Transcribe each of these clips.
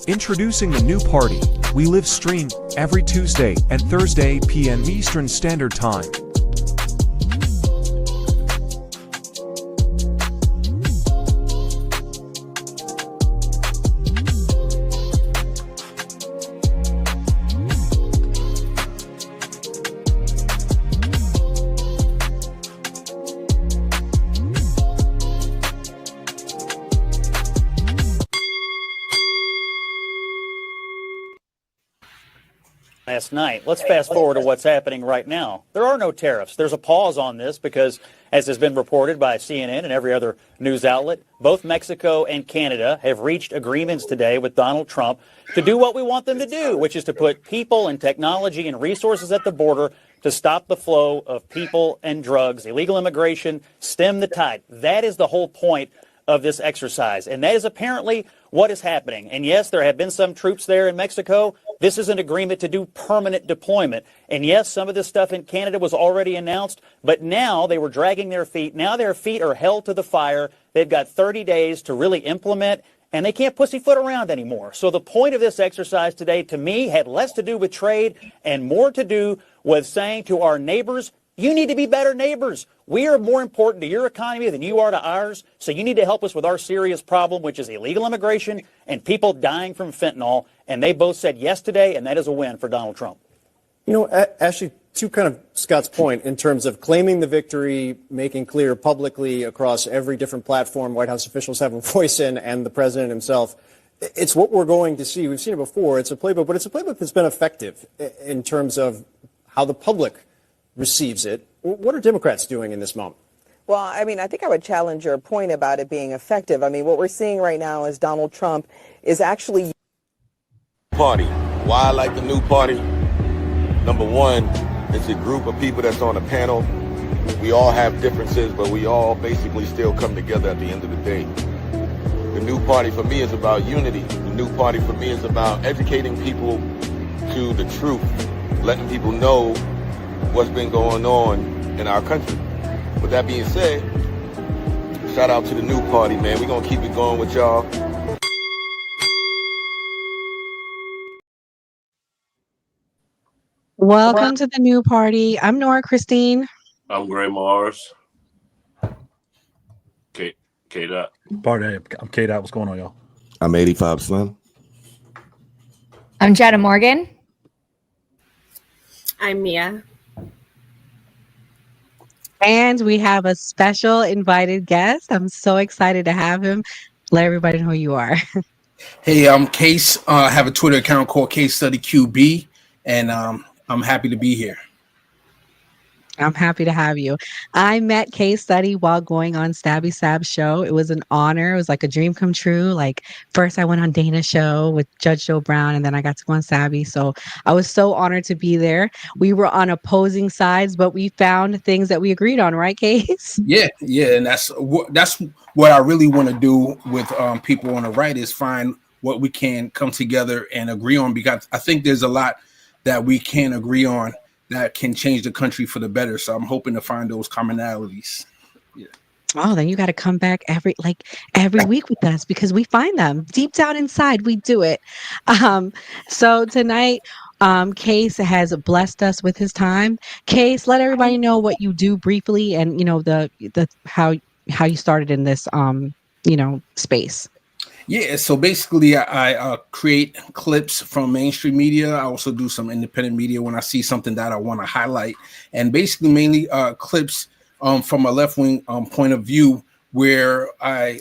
Introducing the new party. We live stream every Tuesday and Thursday p.m. Eastern Standard Time. Last night. Let's fast forward to what's happening right now. There are no tariffs. There's a pause on this because, as has been reported by CNN and every other news outlet, both Mexico and Canada have reached agreements today with Donald Trump to do what we want them to do, which is to put people and technology and resources at the border to stop the flow of people and drugs, illegal immigration, stem the tide. That is the whole point of this exercise. And that is apparently what is happening. And yes, there have been some troops there in Mexico. This is an agreement to do permanent deployment. And yes, some of this stuff in Canada was already announced, but now they were dragging their feet. Now their feet are held to the fire. They've got 30 days to really implement, and they can't pussyfoot around anymore. So the point of this exercise today, to me, had less to do with trade and more to do with saying to our neighbors, you need to be better neighbors. We are more important to your economy than you are to ours. So you need to help us with our serious problem, which is illegal immigration and people dying from fentanyl. And they both said yes today, and that is a win for Donald Trump. You know, Ashley, to kind of Scott's point in terms of claiming the victory, making clear publicly across every different platform White House officials have a voice in, and the president himself, it's what we're going to see. We've seen it before. It's a playbook, but it's a playbook that's been effective in terms of how the public receives it. What are Democrats doing in this moment? Well, I mean, I think I would challenge your point about it being effective. I mean, what we're seeing right now is Donald Trump is actually... Party. Why I like the new party? Number one, it's a group of people that's on a panel. We all have differences, but we all basically still come together at the end of the day. The new party for me is about unity. The new party for me is about educating people to the truth, letting people know what's been going on in our country. With that being said, shout out to the new party, man. We're going to keep it going with y'all. Welcome to the new party. I'm Nora Christine. I'm Gray Mars. K-Dot. Party, I'm K-Dot. What's going on, y'all? I'm 85 Slim. I'm Jetta Morgan. I'm Mia. And we have a special invited guest. I'm so excited to have him. Let everybody know who you are. Hey, I'm Case. I have a Twitter account called Case Study QB, and I'm happy to be here. I'm happy to have you. I met Case Study while going on Stabby Sab's show. It was an honor. It was like a dream come true. Like first I went on Dana's show with Judge Joe Brown, and then I got to go on Stabby. So I was so honored to be there. We were on opposing sides, but we found things that we agreed on, right, Case? Yeah, and that's what I really want to do with people on the right is find what we can come together and agree on, because I think there's a lot that we can agree on that can change the country for the better. So I'm hoping to find those commonalities. Yeah. Oh, then you got to come back every week with us, because we find them deep down inside. We do it. So tonight, Case has blessed us with his time. Case, let everybody know what you do briefly, and the how you started in this space. Yeah, so basically I create clips from mainstream media. I also do some independent media when I see something that I want to highlight, and basically mainly clips from a left-wing point of view, where I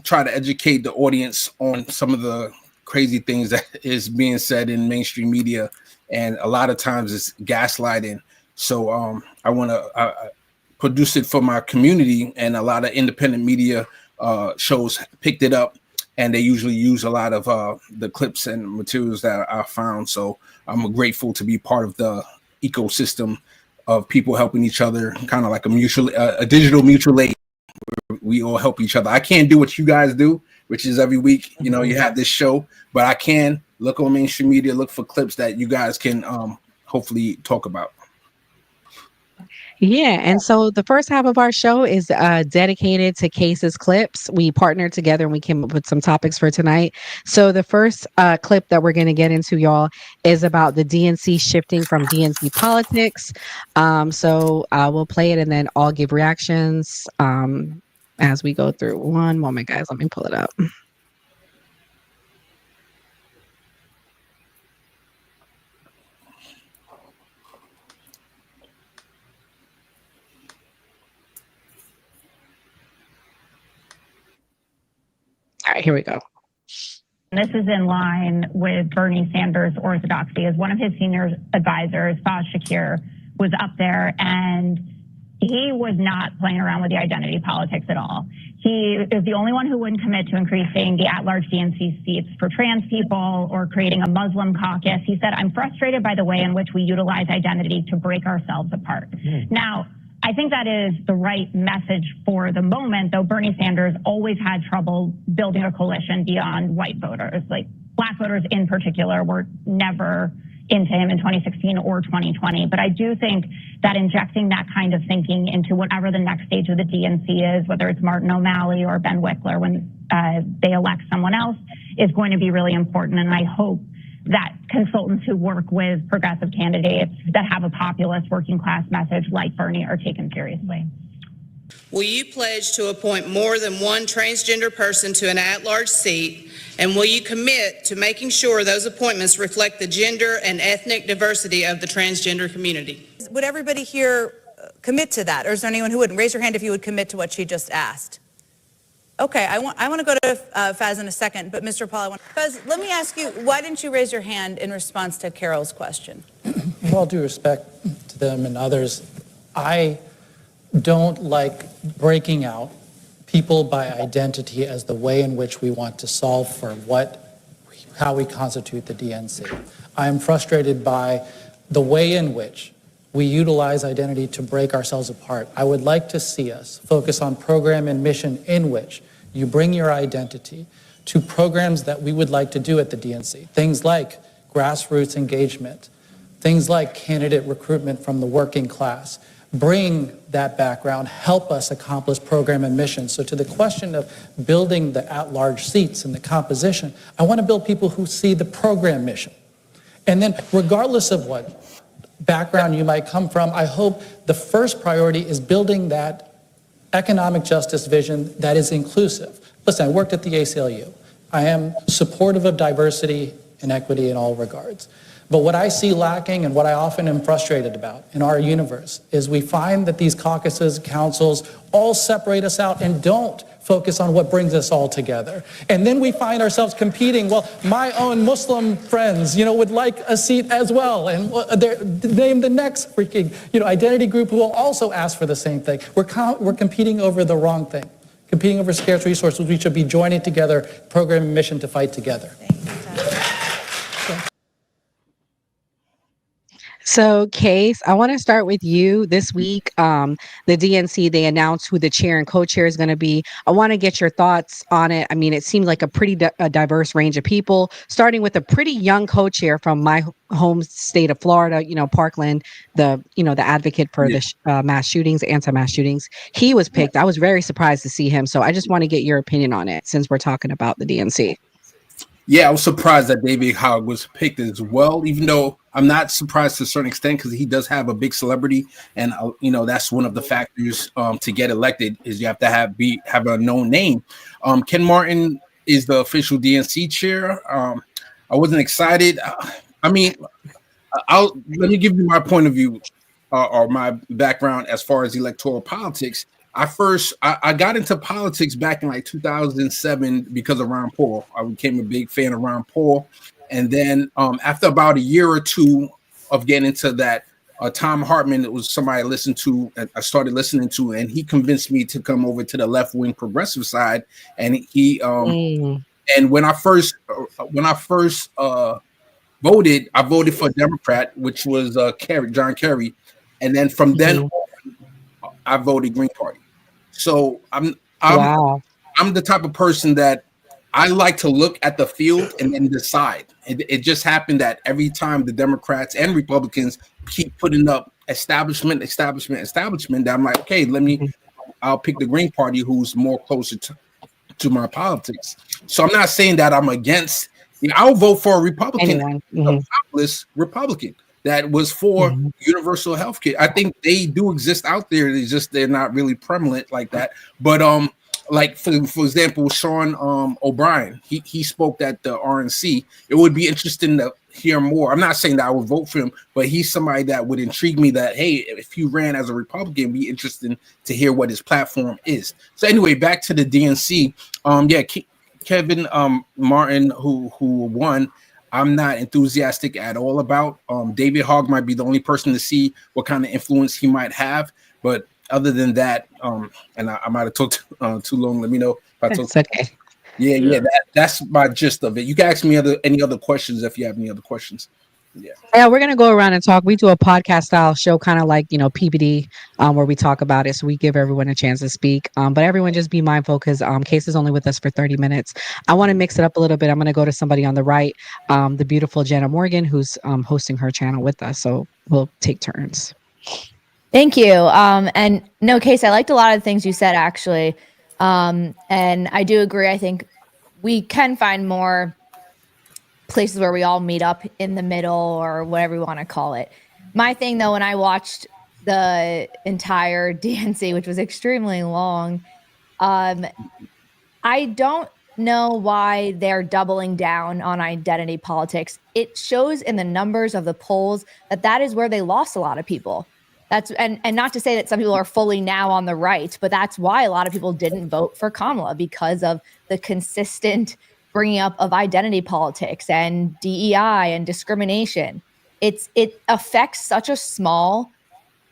try to educate the audience on some of the crazy things that is being said in mainstream media, and a lot of times it's gaslighting. So I want to produce it for my community, and a lot of independent media shows picked it up, and they usually use a lot of the clips and materials that I found. So I'm grateful to be part of the ecosystem of people helping each other, kind of like a digital mutual aid. We all help each other. I can't do what you guys do, which is every week, you have this show, but I can look on mainstream media, look for clips that you guys can hopefully talk about. Yeah, and so the first half of our show is dedicated to Case's clips. We partnered together and we came up with some topics for tonight. So the first clip that we're going to get into, y'all, is about the DNC shifting from DNC politics. So we'll play it and then I'll give reactions as we go through. One moment, guys. Let me pull it up. All right, here we go. This is in line with Bernie Sanders' orthodoxy. As one of his senior advisors, Faz Shakir, was up there, and he was not playing around with the identity politics at all. He is the only one who wouldn't commit to increasing the at-large DNC seats for trans people or creating a Muslim caucus. He said, "I'm frustrated by the way in which we utilize identity to break ourselves apart." Now, I think that is the right message for the moment, though Bernie Sanders always had trouble building a coalition beyond white voters. Like black voters in particular were never into him in 2016 or 2020. But I do think that injecting that kind of thinking into whatever the next stage of the DNC is, whether it's Martin O'Malley or Ben Wickler when they elect someone else, is going to be really important. And I hope that consultants who work with progressive candidates that have a populist working class message like Bernie are taken seriously. Will you pledge to appoint more than one transgender person to an at-large seat? And will you commit to making sure those appointments reflect the gender and ethnic diversity of the transgender community? Would everybody here commit to that? Or is there anyone who wouldn't? Raise your hand if you would commit to what she just asked. Okay, I want to go to Faz in a second, but Mr. Paul, Faz, let me ask you, why didn't you raise your hand in response to Carol's question? With all due respect to them and others, I don't like breaking out people by identity as the way in which we want to solve for how we constitute the DNC. I am frustrated by the way in which we utilize identity to break ourselves apart. I would like to see us focus on program and mission in which you bring your identity to programs that we would like to do at the DNC. Things like grassroots engagement, things like candidate recruitment from the working class. Bring that background, help us accomplish program and mission. So to the question of building the at-large seats and the composition, I want to build people who see the program mission. And then regardless of what background you might come from, I hope the first priority is building that economic justice vision that is inclusive. Listen, I worked at the ACLU. I am supportive of diversity and equity in all regards. But what I see lacking and what I often am frustrated about in our universe is we find that these caucuses, councils, all separate us out and don't focus on what brings us all together. And then we find ourselves competing. Well, my own Muslim friends, would like a seat as well. And name the next freaking, identity group who will also ask for the same thing. We're competing over the wrong thing. Competing over scarce resources. We should be joining together, program and mission to fight together. So, Case, I want to start with you. This week, the DNC, they announced who the chair and co-chair is going to be. I want to get your thoughts on it. I mean, it seems like a pretty diverse range of people, starting with a pretty young co-chair from my home state of Florida, Parkland, the advocate for the mass shootings, anti-mass shootings. He was picked. I was very surprised to see him. So I just want to get your opinion on it since we're talking about the DNC. Yeah, I was surprised that David Hogg was picked as well, even though I'm not surprised to a certain extent because he does have a big celebrity. And, that's one of the factors to get elected is you have to have a known name. Ken Martin is the official DNC chair. I wasn't excited. Let me give you my point of view or my background as far as electoral politics. I got into politics back in 2007 because of Ron Paul. I became a big fan of Ron Paul. And then after about a year or two of getting into that, Tom Hartman, it was somebody I started listening to, and he convinced me to come over to the left-wing progressive side. And and when I first voted, I voted for a Democrat, which was John Kerry. And then from then on, I voted Green Party. So I'm the type of person that I like to look at the field and then decide. It just happened that every time the Democrats and Republicans keep putting up establishment, that I'm like, okay, I'll pick the Green Party, who's more closer to my politics. So I'm not saying that I'm against. I'll vote for a Republican, a populist Republican that was for universal health care. I think they do exist out there. They're not really prevalent like that. But like for example, Sean O'Brien, he spoke at the RNC. It would be interesting to hear more. I'm not saying that I would vote for him, but he's somebody that would intrigue me that, hey, if he ran as a Republican, it'd be interesting to hear what his platform is. So anyway, back to the DNC. Kevin Martin, who won, I'm not enthusiastic at all about. David Hogg might be the only person to see what kind of influence he might have. But other than that, and I might have talked too long. Let me know if I talked. Okay. Yeah. That's my gist of it. You can ask me any other questions if you have any other questions. Yeah, we're gonna go around and talk. We do a podcast style show, kind of like PBD, where we talk about it. So we give everyone a chance to speak. But everyone just be mindful because Case is only with us for 30 minutes. I want to mix it up a little bit. I'm gonna go to somebody on the right, the beautiful Jenna Morgan, who's hosting her channel with us. So we'll take turns. Thank you. And no, Case, I liked a lot of the things you said actually, and I do agree. I think we can find more places where we all meet up in the middle or whatever we want to call it. My thing though, when I watched the entire DNC, which was extremely long, I don't know why they're doubling down on identity politics. It shows in the numbers of the polls that is where they lost a lot of people. And not to say that some people are fully now on the right, but that's why a lot of people didn't vote for Kamala, because of the consistent bringing up of identity politics and DEI and discrimination. It affects such a small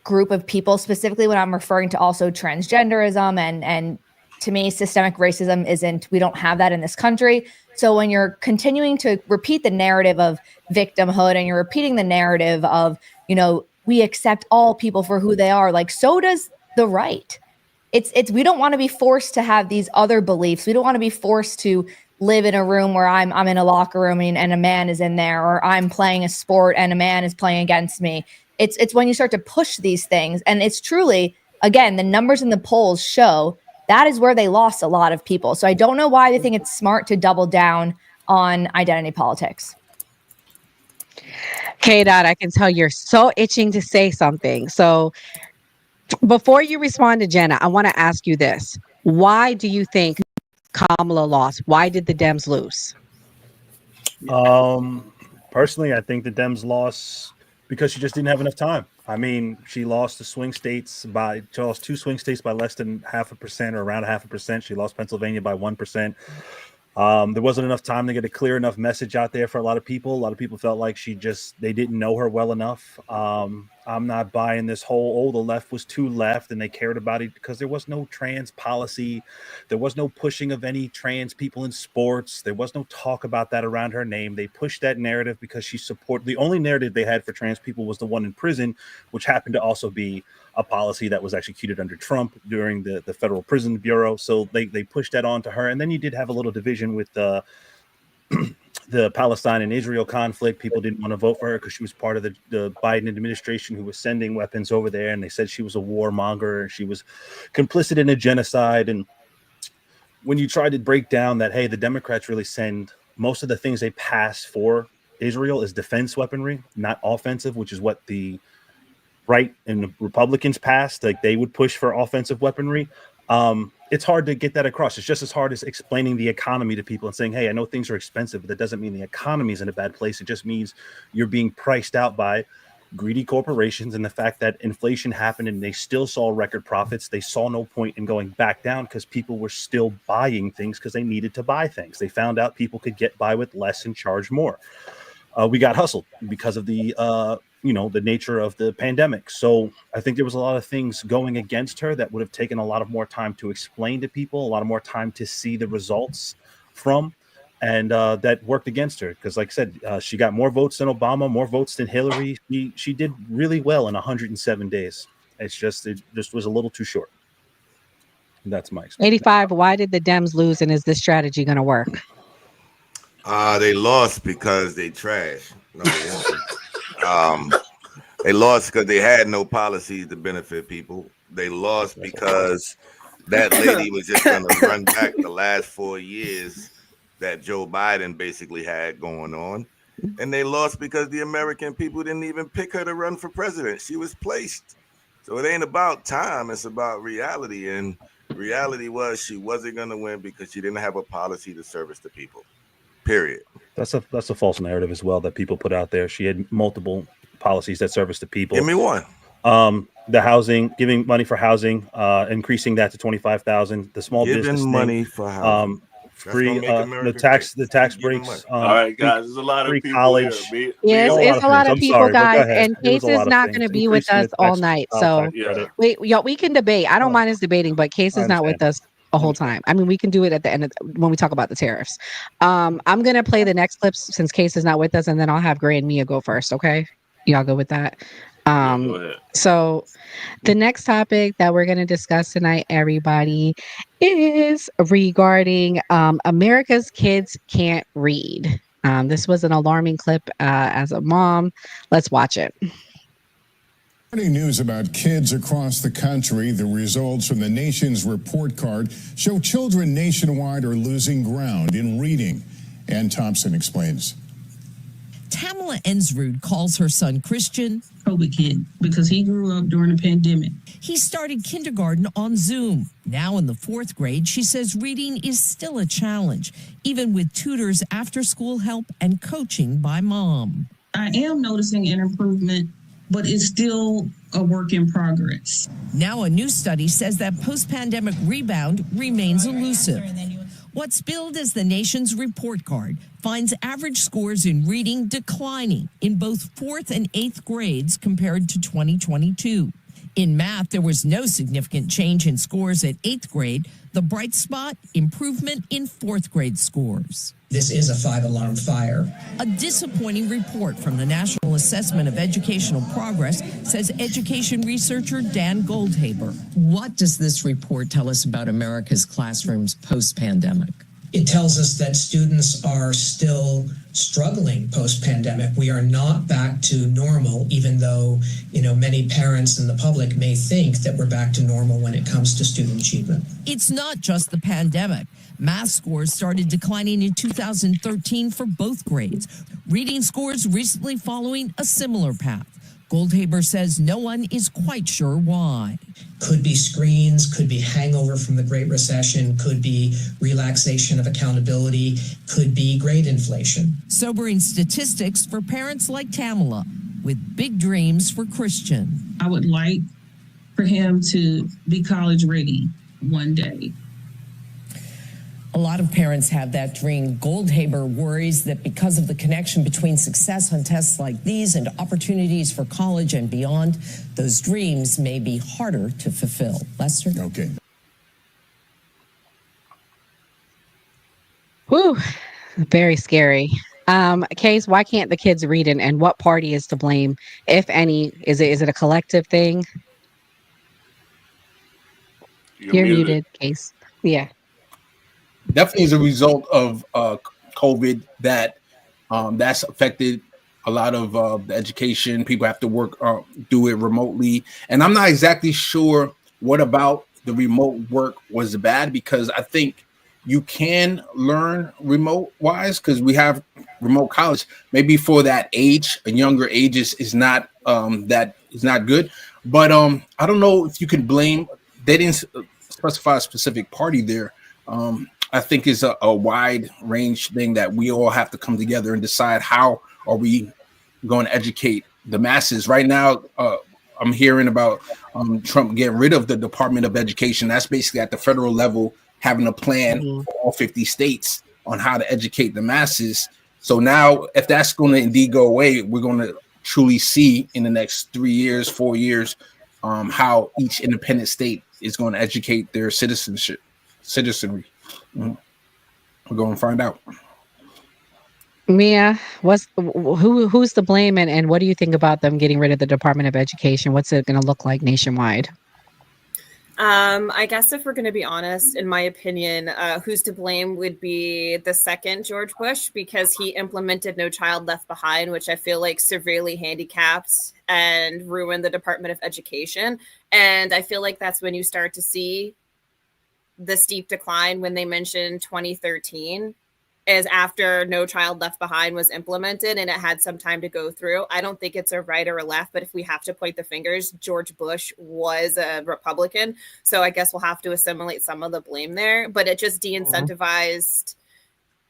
group of people, specifically when I'm referring to also transgenderism and to me, systemic racism we don't have that in this country. So when you're continuing to repeat the narrative of victimhood and you're repeating the narrative of, we accept all people for who they are, like so does the right. We don't want to be forced to have these other beliefs. We don't want to be forced to live in a room where I'm in a locker room and a man is in there, or I'm playing a sport and a man is playing against me. It's when you start to push these things, and it's truly, again, the numbers in the polls show that is where they lost a lot of people. So I don't know why they think it's smart to double down on identity politics. K-Dot, I can tell you're so itching to say something. So before you respond to Jenna, I want to ask you this. Why do you think Kamala lost? Why did the Dems lose? Personally, I think the Dems lost because she just didn't have enough time. I mean, she lost two swing states by less than 0.5% or around 0.5%. She lost Pennsylvania by 1%. There wasn't enough time to get a clear enough message out there for a lot of people. A lot of people felt like they didn't know her well enough. I'm not buying this whole, the left was too left and they cared about it, because there was no trans policy. There was no pushing of any trans people in sports. There was no talk about that around her name. They pushed that narrative because the only narrative they had for trans people was the one in prison, which happened to also be a policy that was executed under Trump during the Federal Prison Bureau. So they pushed that on to her. And then you did have a little division with the Palestine and Israel conflict. People didn't want to vote for her because she was part of the Biden administration who was sending weapons over there. And they said she was a warmonger and she was complicit in a genocide. And when you try to break down that, hey, the Democrats really send most of the things they pass for Israel is defense weaponry, not offensive, which is what the right and the Republicans passed. Like they would push for offensive weaponry. It's hard to get that across. It's just as hard as explaining the economy to people and saying, hey, I know things are expensive, but that doesn't mean the economy is in a bad place. It just means you're being priced out by greedy corporations, and the fact that inflation happened and they still saw record profits. They saw no point in going back down because people were still buying things because they needed to buy things. They found out people could get by with less and charge more. We got hustled because of the nature of the pandemic. So I think there was a lot of things going against her that would have taken a lot of more time to explain to people, a lot of more time to see the results from, and that worked against her. Because like I said, she got more votes than Obama, more votes than Hillary. She did really well in 107 days. It just was a little too short. That's my experience. 85. Why did the Dems lose, and is this strategy going to work? They lost because they trash. Number one. They lost because they had no policies to benefit people. They lost because that lady was just going to run back the last 4 years that Joe Biden basically had going on. And they lost because the American people didn't even pick her to run for president. She was placed. So it ain't about time. It's about reality. And reality was she wasn't going to win because she didn't have a policy to service the people. Period. That's a false narrative as well that people put out there. She had multiple policies that service the people. Give me one. The housing, giving money for housing, increasing that to 25,000. The small business money thing, for housing. free the tax breaks. All right, guys, there's a lot of people college. here. Yes, it's a lot of people, guys, and It was Case a lot is of not things. going to be with us Increasing the all tax- night. tax So credit. we can debate. I don't mind us debating, but Case is not with us the whole time. I mean, we can do it at the end of when we talk about the tariffs. I'm going to play the next clips since Case is not with us, and then I'll have Gray and Mia go first. Okay, y'all go with that. Go ahead. So the next topic that we're going to discuss tonight, everybody, is regarding America's kids can't read. This was an alarming clip as a mom. Let's watch it. News about kids across the country. The results from the nation's report card show children nationwide are losing ground in reading. Ann Thompson explains. Tamala Ensrud calls her son Christian COVID kid because he grew up during the pandemic. He started kindergarten on Zoom. Now in the 4th grade, she says reading is still a challenge, even with tutors, after-school help, and coaching by mom. I am noticing an improvement, but it's still a work in progress. Now a new study says that post-pandemic rebound remains elusive. What's billed as the nation's report card finds average scores in reading declining in both 4th and 8th grades compared to 2022. In math, there was no significant change in scores at 8th grade. The bright spot, improvement in 4th grade scores. This is a 5-alarm fire. A disappointing report from the National Assessment of Educational Progress, says education researcher Dan Goldhaber. What does this report tell us about America's classrooms post-pandemic? It tells us that students are still struggling post-pandemic. We are not back to normal, even though, many parents and the public may think that we're back to normal when it comes to student achievement. It's not just the pandemic. Math scores started declining in 2013 for both grades. Reading scores recently following a similar path. Goldhaber says no one is quite sure why. Could be screens, could be hangover from the Great Recession, could be relaxation of accountability, could be grade inflation. Sobering statistics for parents like Tamala with big dreams for Christian. I would like for him to be college ready one day. A lot of parents have that dream. Goldhaber worries that because of the connection between success on tests like these and opportunities for college and beyond, those dreams may be harder to fulfill. Lester? Okay. Whew, very scary. Case, why can't the kids read, and what party is to blame, if any? Is it a collective thing? You're muted, Case. Yeah. Definitely as a result of COVID that's affected a lot of the education. People have to do it remotely. And I'm not exactly sure what about the remote work was bad, because I think you can learn remote wise because we have remote college. Maybe for that age, and younger ages is not good. But I don't know if you can blame. They didn't specify a specific party there. I think is a wide range thing that we all have to come together and decide how are we going to educate the masses. Right now, I'm hearing about Trump getting rid of the Department of Education. That's basically at the federal level, having a plan for all 50 states on how to educate the masses. So now, if that's going to indeed go away, we're going to truly see in the next 3 years, 4 years, how each independent state is going to educate their citizenry. We're going to find out. Mia, who's to blame, and what do you think about them getting rid of the Department of Education? What's it going to look like nationwide? I guess if we're going to be honest, in my opinion, who's to blame would be the second George Bush, because he implemented No Child Left Behind, which I feel like severely handicapped and ruined the Department of Education. And I feel like that's when you start to see the steep decline when they mentioned 2013 is after No Child Left Behind was implemented and it had some time to go through. I don't think it's a right or a left, but if we have to point the fingers, George Bush was a Republican. So I guess we'll have to assimilate some of the blame there, but it just de-incentivized.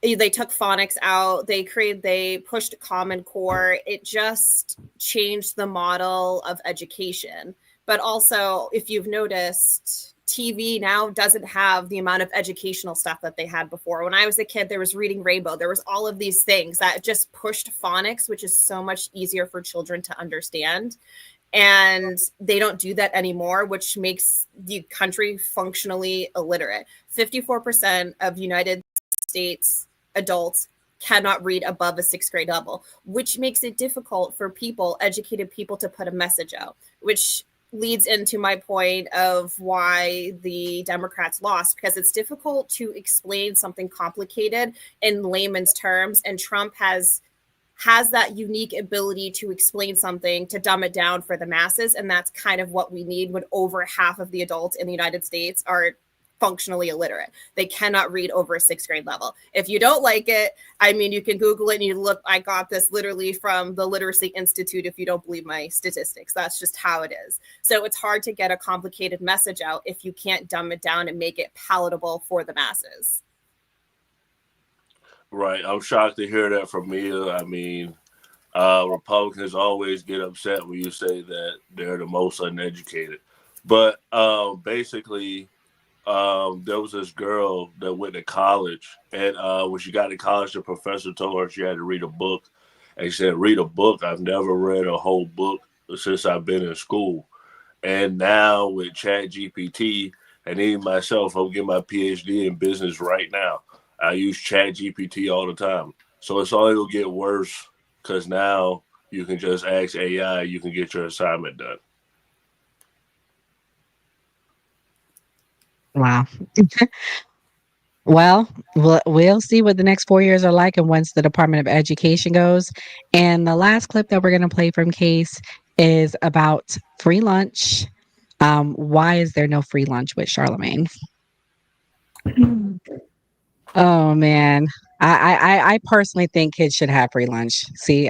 They took phonics out. They pushed Common Core. It just changed the model of education. But also, if you've noticed, TV now doesn't have the amount of educational stuff that they had before. When I was a kid, there was Reading Rainbow. There was all of these things that just pushed phonics, which is so much easier for children to understand. And they don't do that anymore, which makes the country functionally illiterate. 54% of United States adults cannot read above a 6th grade level, which makes it difficult for educated people, to put a message out, which leads into my point of why the Democrats lost, because it's difficult to explain something complicated in layman's terms. And Trump has that unique ability to explain something, to dumb it down for the masses. And that's kind of what we need when over half of the adults in the United States are functionally illiterate. They cannot read over a 6th grade level. If you don't like it, I mean, you can Google it and you look. I got this literally from the Literacy Institute. If you don't believe my statistics, that's just how it is. So it's hard to get a complicated message out if you can't dumb it down and make it palatable for the masses. Right. I'm shocked to hear that from Mia. I mean, Republicans always get upset when you say that they're the most uneducated. But basically, there was this girl that went to college, and when she got to college, the professor told her she had to read a book. And she said, read a book? I've never read a whole book since I've been in school. And now with ChatGPT, and even myself, I'm getting my PhD in business right now. I use ChatGPT all the time. So it's only going to get worse, because now you can just ask AI, you can get your assignment done. Wow. Well, we'll see what the next 4 years are like, and once the Department of Education goes. And the last clip that we're going to play from Case is about free lunch. Why is there no free lunch with Charlemagne? Oh man, I personally think kids should have free lunch. See,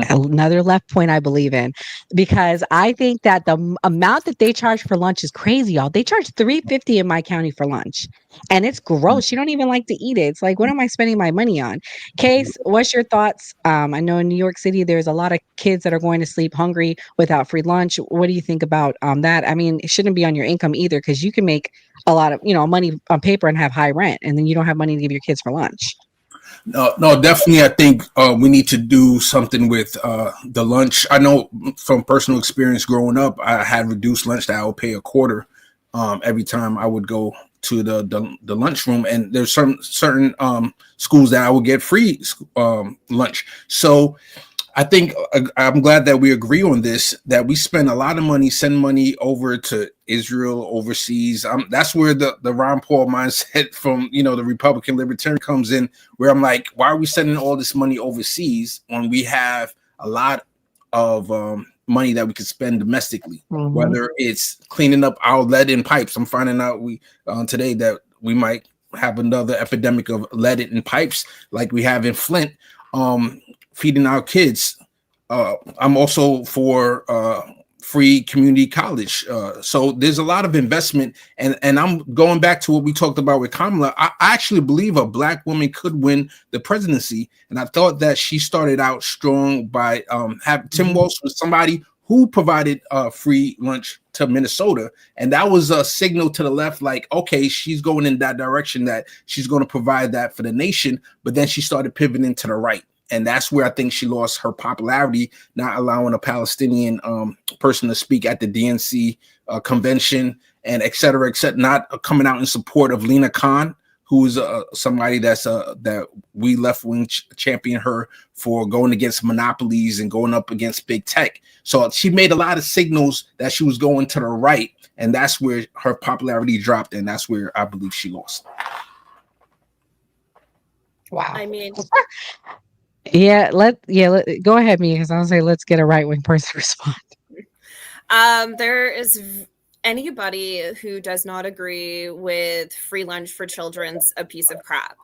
another left point I believe in, because I think that the amount that they charge for lunch is crazy, y'all. They charge $3.50 in my county for lunch, and it's gross. You don't even like to eat it. It's like, what am I spending my money on? Case, what's your thoughts? I know in New York City, there's a lot of kids that are going to sleep hungry without free lunch. What do you think about that? I mean, it shouldn't be on your income either, because you can make a lot of money on paper and have high rent, and then you don't have money to give your kids for lunch. No, definitely. I think we need to do something with the lunch. I know from personal experience growing up, I had reduced lunch that I would pay a quarter every time I would go to the lunchroom, and there's certain schools that I would get free lunch. So I think I'm glad that we agree on this, that we spend a lot of money, send money over to Israel, overseas. That's where the Ron Paul mindset from, the Republican Libertarian comes in, where I'm like, why are we sending all this money overseas when we have a lot of money that we could spend domestically, whether it's cleaning up our lead in pipes. I'm finding out today that we might have another epidemic of lead in pipes like we have in Flint. Feeding our kids. I'm also for free community college. So there's a lot of investment, and I'm going back to what we talked about with Kamala. I actually believe a Black woman could win the presidency, and I thought that she started out strong by Tim Walz was somebody who provided free lunch to Minnesota, and that was a signal to the left, like, okay, she's going in that direction, that she's going to provide that for the nation. But then she started pivoting to the right. And that's where I think she lost her popularity, not allowing a Palestinian person to speak at the DNC convention, and et cetera, not coming out in support of Lena Khan, who's somebody that's that we left wing champion her for going against monopolies and going up against big tech. So she made a lot of signals that she was going to the right, and that's where her popularity dropped, and that's where I believe she lost. Wow. I mean, go ahead, Mia, because I'll say let's get a right wing person to respond. there is anybody who does not agree with free lunch for children's a piece of crap.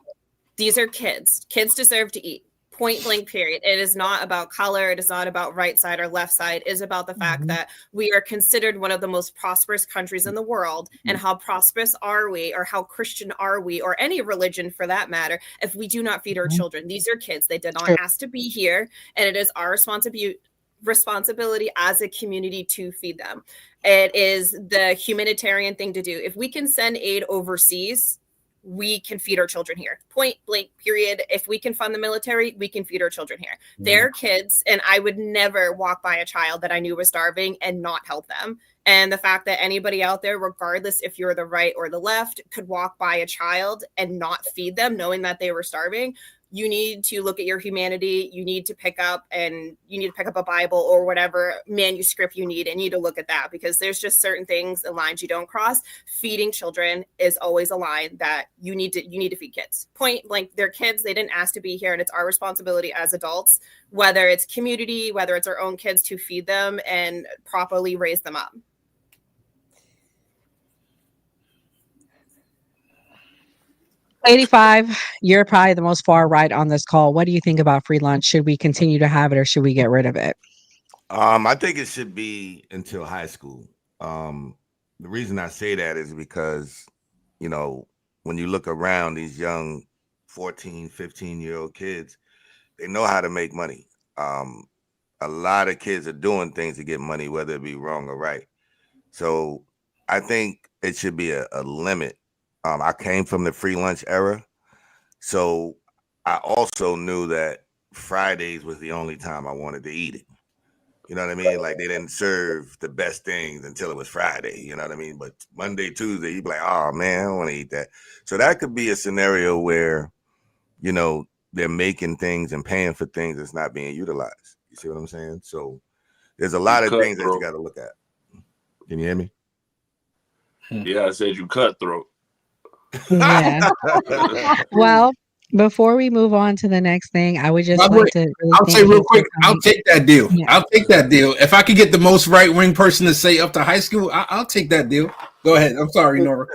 These are kids. Kids deserve to eat. Point blank, period. It is not about color. It is not about right side or left side. It is about the fact that we are considered one of the most prosperous countries in the world. And how prosperous are we, or how Christian are we, or any religion for that matter, if we do not feed our children? These are kids. They did not ask to be here. And it is our responsibility as a community to feed them. It is the humanitarian thing to do. If we can send aid overseas, we can feed our children here. Point blank, period. If we can fund the military, we can feed our children here. They're kids, and I would never walk by a child that I knew was starving and not help them. And the fact that anybody out there, regardless if you're the right or the left, could walk by a child and not feed them knowing that they were starving, you need to look at your humanity. You need to pick up a Bible or whatever manuscript you need, and you need to look at that, because there's just certain things, the lines you don't cross. Feeding children is always a line that you need to feed kids. Point blank, they're kids. They didn't ask to be here, and it's our responsibility as adults, whether it's community, whether it's our own kids, to feed them and properly raise them up. 85, you're probably the most far right on this call. What do you think about free lunch? Should we continue to have it, or should we get rid of it? I think it should be until high school. The reason I say that is because, when you look around, these young 14, 15-year-old kids, they know how to make money. A lot of kids are doing things to get money, whether it be wrong or right. So I think it should be a limit. I came from the free lunch era, so I also knew that Fridays was the only time I wanted to eat it. You know what I mean? Like, they didn't serve the best things until it was Friday. You know what I mean? But Monday, Tuesday, you'd be like, oh, man, I don't want to eat that. So that could be a scenario where, they're making things and paying for things that's not being utilized. You see what I'm saying? So there's a lot of things that you got to look at. Can you hear me? Yeah, I said you cutthroat. Yeah. Well, before we move on to the next thing, I would just like to I'll say real quick, I'll take that deal. Yeah. I'll take that deal. If I could get the most right-wing person to say up to high school, I'll take that deal. Go ahead. I'm sorry, Nora.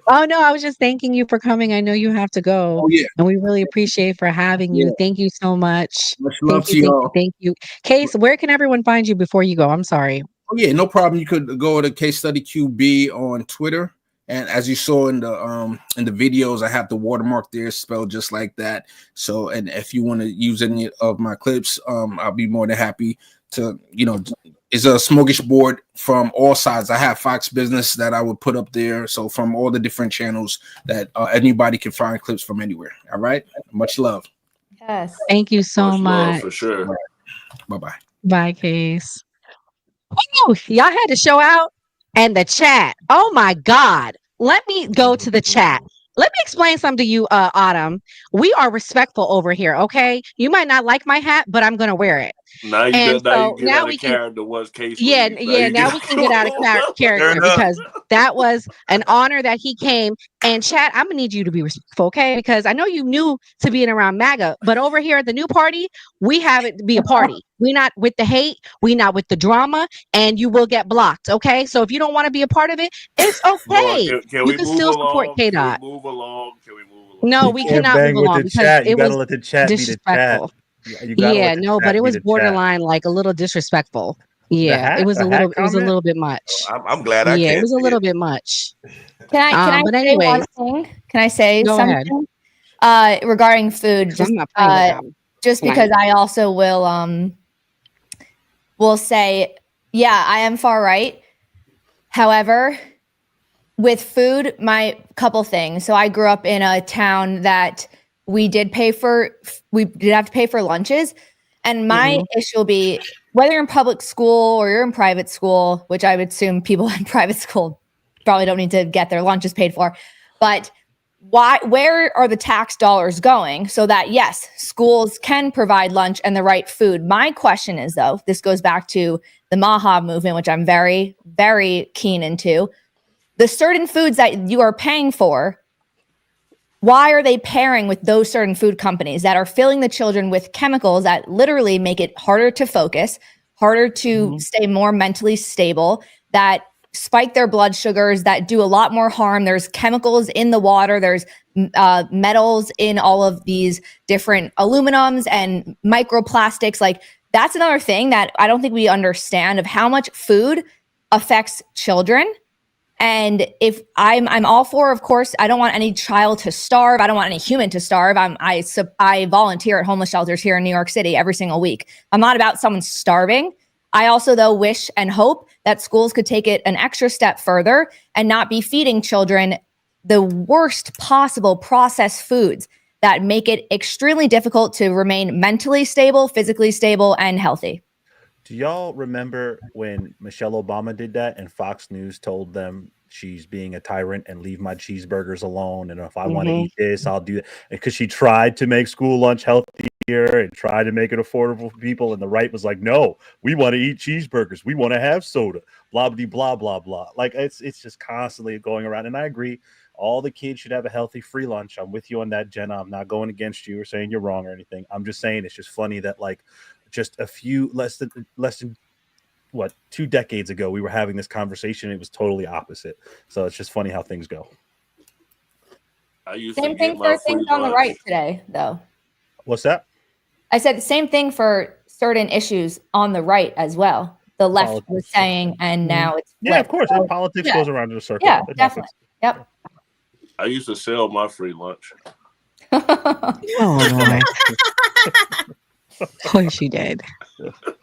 Oh, no, I was just thanking you for coming. I know you have to go. Oh, yeah. And we really appreciate for having you. Thank you so much. Much love to y'all. Thank you. Case, where can everyone find you before you go? I'm sorry. Oh, yeah, no problem. You could go to Case Study QB on Twitter. And as you saw in the videos, I have the watermark there spelled just like that. So, and if you want to use any of my clips, I'll be more than happy to, it's a smorgasbord from all sides. I have Fox Business that I would put up there. So from all the different channels that anybody can find clips from anywhere. All right. Much love. Yes. Thank you so much. For sure. Right. Bye-bye. Bye, Case. Oh, y'all had to show out. And the chat. Oh my God. Let me go to the chat. Let me explain something to you, Autumn. We are respectful over here, okay? You might not like my hat, but I'm gonna wear it. Now you get out of character. Was Case? Now we can get out of character because that was an honor that he came. And chat, I'm gonna need you to be respectful, okay? Because I know you new to being around MAGA, but over here at the new party, we have it to be a party. We're not with the hate, we're not with the drama, and you will get blocked, okay? So if you don't want to be a part of it, it's okay. You can still support K-Dot. Can we move along? No, we cannot move along because it was let the chat disrespectful. Yeah, no, but it was borderline, like a little disrespectful. Yeah, it was a little bit much. I'm glad I it was a little bit much. Can I but say anyway, one thing? Can I say go something? ahead. Regarding food, just because I also will say, yeah, I am far right. However, with food, my couple things. So I grew up in a town that we did have to pay for lunches. And my issue will be whether you're in public school or you're in private school, which I would assume people in private school probably don't need to get their lunches paid for. But where are the tax dollars going so that, yes, schools can provide lunch and the right food? My question is, though, this goes back to the Maha movement, which I'm very, very keen into. The certain foods that you are paying for, why are they pairing with those certain food companies that are filling the children with chemicals that literally make it harder to focus, harder to stay more mentally stable, that spike their blood sugars, that do a lot more harm? There's chemicals in the water. There's metals in all of these different aluminums and microplastics. Like, that's another thing that I don't think we understand of how much food affects children. And if I'm all for, of course, I don't want any child to starve. I don't want any human to starve. I volunteer at homeless shelters here in New York City every single week. I'm not about someone starving. I also, though, wish and hope that schools could take it an extra step further and not be feeding children the worst possible processed foods that make it extremely difficult to remain mentally stable, physically stable, and healthy. Do y'all remember when Michelle Obama did that and Fox News told them she's being a tyrant and leave my cheeseburgers alone? And if I want to eat this, I'll do it. Because she tried to make school lunch healthier and tried to make it affordable for people. And the right was like, no, we want to eat cheeseburgers. We want to have soda, blah, blah, blah, blah, blah. Like, it's just constantly going around. And I agree. All the kids should have a healthy free lunch. I'm with you on that, Jenna. I'm not going against you or saying you're wrong or anything. I'm just saying it's just funny that, like, just a few less than what, 2 decades ago, we were having this conversation. It was totally opposite. So it's just funny how things go. Same thing for things on the right today, though. What's that? I said the same thing for certain issues on the right as well. The left was saying, and now it's flipped. Yeah, of course. So, politics goes around in a circle. Yeah, definitely. Yep. I used to sell my free lunch. Oh, Lord. Of course you did.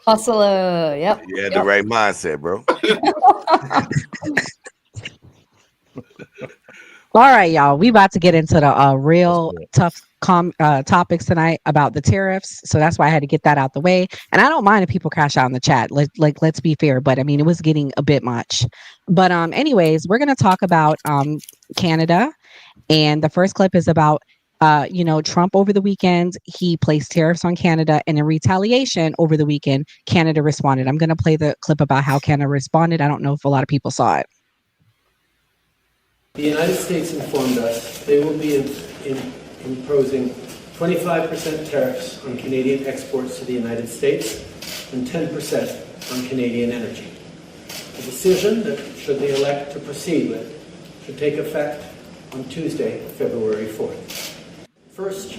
Hustler. Yep. You had the right mindset, bro. All right, y'all. We about to get into the real tough topics tonight about the tariffs. So that's why I had to get that out the way. And I don't mind if people crash out in the chat. Let's be fair. But I mean, it was getting a bit much. But anyways, we're going to talk about Canada. And the first clip is about Trump over the weekend. He placed tariffs on Canada, and in retaliation over the weekend, Canada responded. I'm going to play the clip about how Canada responded. I don't know if a lot of people saw it. The United States informed us they will be imposing 25% tariffs on Canadian exports to the United States and 10% on Canadian energy. A decision that, should they elect to proceed with, should take effect on Tuesday, February 4th. First,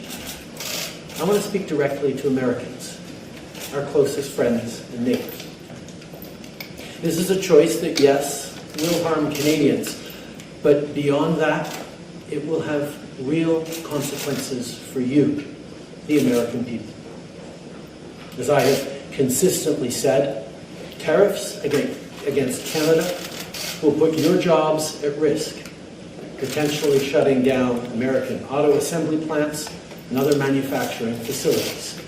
I want to speak directly to Americans, our closest friends and neighbors. This is a choice that, yes, will harm Canadians, but beyond that, it will have real consequences for you, the American people. As I have consistently said, tariffs against Canada will put your jobs at risk, potentially shutting down American auto assembly plants and other manufacturing facilities.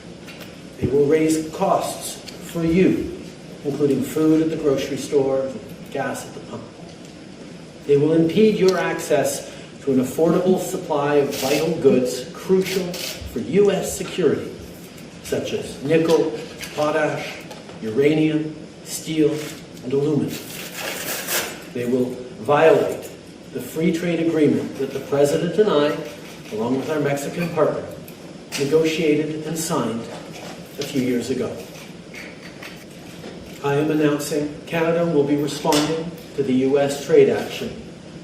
They will raise costs for you, including food at the grocery store and gas at the pump. They will impede your access to an affordable supply of vital goods crucial for U.S. security, such as nickel, potash, uranium, steel, and aluminum. They will violate the free trade agreement that the President and I, along with our Mexican partner, negotiated and signed a few years ago. I am announcing Canada will be responding to the U.S. trade action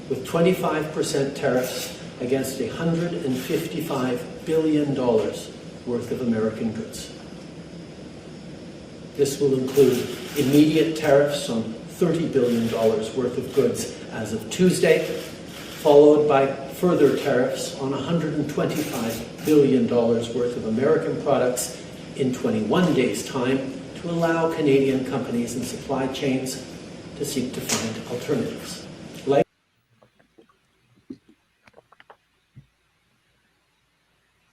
with 25% tariffs against $155 billion worth of American goods. This will include immediate tariffs on $30 billion worth of goods as of Tuesday, followed by further tariffs on $125 billion worth of American products in 21 days' time to allow Canadian companies and supply chains to seek to find alternatives.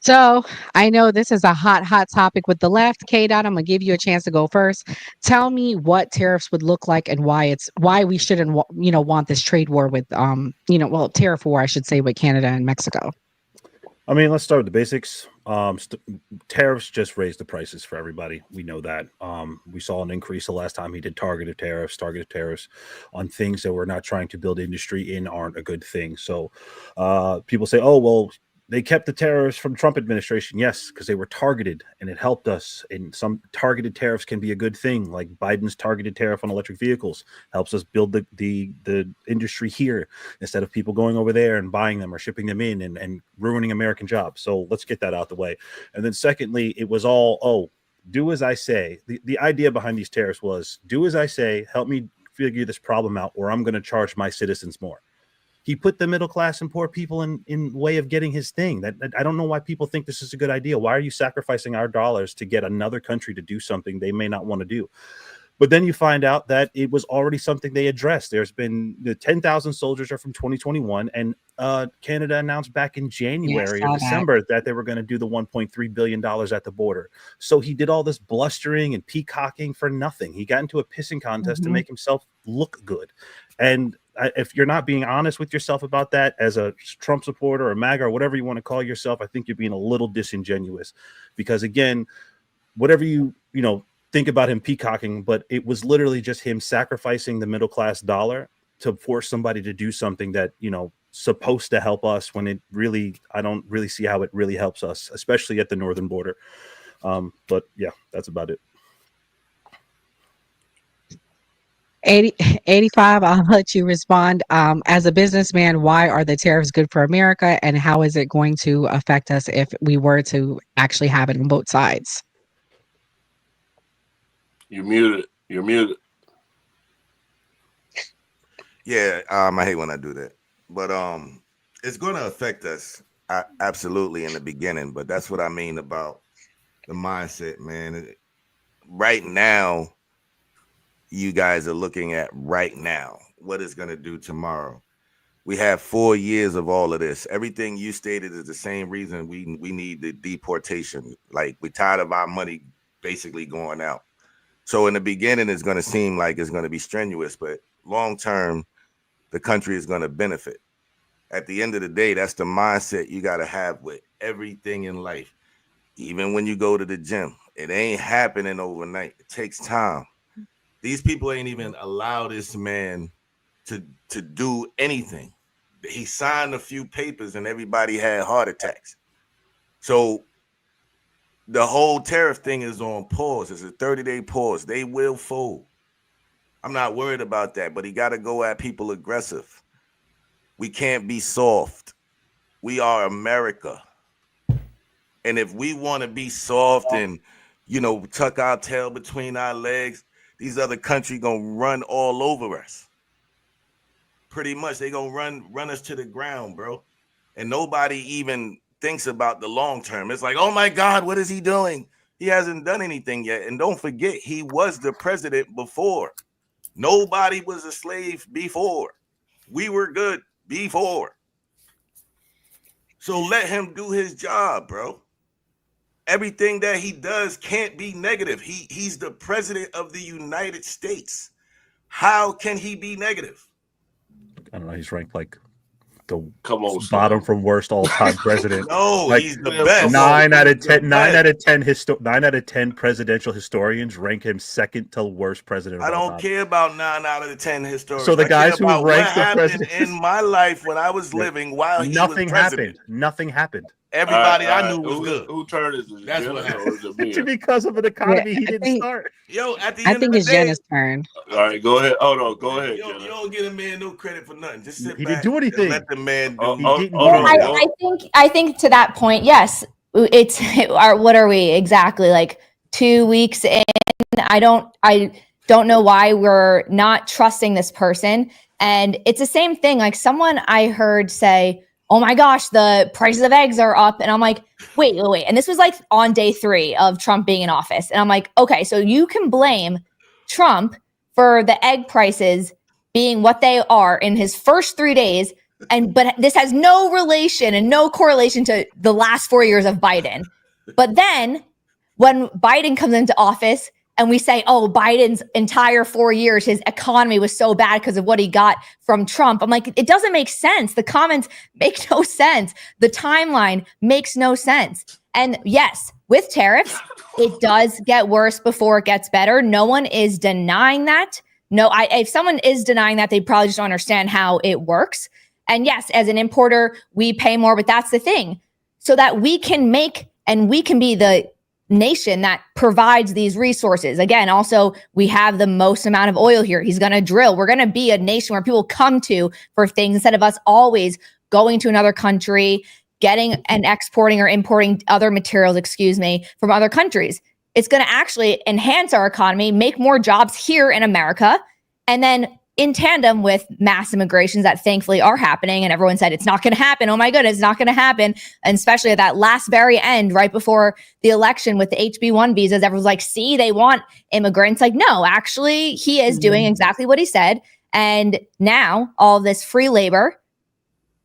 So I know this is a hot topic with the left. K-Dot, I'm gonna give you a chance to go first. Tell me what tariffs would look like and why we shouldn't want this trade war with tariff war I should say with Canada and Mexico. I mean, let's start with the basics. Tariffs just raised the prices for everybody. We know that. We saw an increase the last time he did targeted tariffs on things that we're not trying to build industry in aren't a good thing. So people say, oh, well, they kept the tariffs from Trump administration. Yes, because they were targeted and it helped us. And some targeted tariffs can be a good thing, like Biden's targeted tariff on electric vehicles helps us build the industry here instead of people going over there and buying them or shipping them in and ruining American jobs. So let's get that out the way. And then secondly, it was all, do as I say. The idea behind these tariffs was do as I say, help me figure this problem out, or I'm going to charge my citizens more. He put the middle class and poor people in way of getting his thing. That I don't know why people think this is a good idea. Why are you sacrificing our dollars to get another country to do something they may not want to do? But then you find out that it was already something they addressed. There's been the 10,000 soldiers are from 2021, and Canada announced back in January or December that they were going to do the $1.3 billion at the border. So he did all this blustering and peacocking for nothing. He got into a pissing contest to make himself look good. And if you're not being honest with yourself about that as a Trump supporter or MAGA or whatever you want to call yourself, I think you're being a little disingenuous because, again, whatever you think about him peacocking, but it was literally just him sacrificing the middle class dollar to force somebody to do something that, supposed to help us when it really, I don't really see how it really helps us, especially at the northern border. But yeah, that's about it. 85, I'll let you respond. As a businessman, why are the tariffs good for America and how is it going to affect us if we were to actually have it on both sides? You're muted. Yeah, I hate when I do that. But it's going to affect us absolutely in the beginning. But that's what I mean about the mindset, man. Right now, you guys are looking at right now what it's going to do tomorrow. We have 4 years of all of this. Everything you stated is the same reason we need the deportation. Like, we're tired of our money basically going out. So in the beginning, it's going to seem like it's going to be strenuous, but long term, the country is going to benefit. At the end of the day, that's the mindset you got to have with everything in life. Even when you go to the gym, it ain't happening overnight. It takes time. These people ain't even allow this man to do anything. He signed a few papers and everybody had heart attacks. So the whole tariff thing is on pause. It's a 30-day pause. They will fold. I'm not worried about that, but he got to go at people aggressive. We can't be soft. We are America. And if we want to be soft and, tuck our tail between our legs, these other countries going to run all over us. Pretty much. They going to run us to the ground, bro. And nobody even thinks about the long term. It's like, oh my God, what is he doing? He hasn't done anything yet. And don't forget, he was the president before. Nobody was a slave before. We were good before. So let him do his job, bro. Everything that he does can't be negative. He's the president of the United States. How can he be negative? I don't know. He's ranked like the bottom from worst all-time president. No, like, he's the best. 9 out of 10 presidential historians rank him second to worst president. I don't care about 9 out of the 10 historians. So the guys who rank rank the president in my life when I was living while he was president. Nothing happened. Everybody I knew was good. Who turned it? That's what happened. It's because of an economy he didn't start. Yo, at the I end think of it's the day, Jenna's turn. All right, go ahead. Oh no, go ahead. You don't get a man no credit for nothing. Just sit He back didn't do anything. and let the man do. I think to that point, yes, it's what are we exactly, like 2 weeks in? I don't know why we're not trusting this person. And it's the same thing. Like, someone I heard say, oh my gosh, the prices of eggs are up. And I'm like, wait. And this was like on day 3 of Trump being in office. And I'm like, okay, so you can blame Trump for the egg prices being what they are in his first 3 days But this has no relation and no correlation to the last 4 years of Biden. But then when Biden comes into office and we say, oh, Biden's entire 4 years, his economy was so bad because of what he got from Trump. I'm like, it doesn't make sense. The comments make no sense. The timeline makes no sense. And yes, with tariffs, it does get worse before it gets better. No one is denying that. No, if someone is denying that, they probably just don't understand how it works. And yes, as an importer, we pay more, but that's the thing. So that we can make and we can be the nation that provides these resources. Again, also, we have the most amount of oil here. He's going to drill. We're going to be a nation where people come to for things instead of us always going to another country, getting and exporting or importing other materials, from other countries. It's going to actually enhance our economy, make more jobs here in America, and then in tandem with mass immigrations that thankfully are happening. And everyone said, it's not going to happen. Oh my goodness, it's not going to happen. And especially at that last very end, right before the election with the HB1 visas, everyone's like, see, they want immigrants. Like, no, actually, he is doing exactly what he said. And now all this free labor,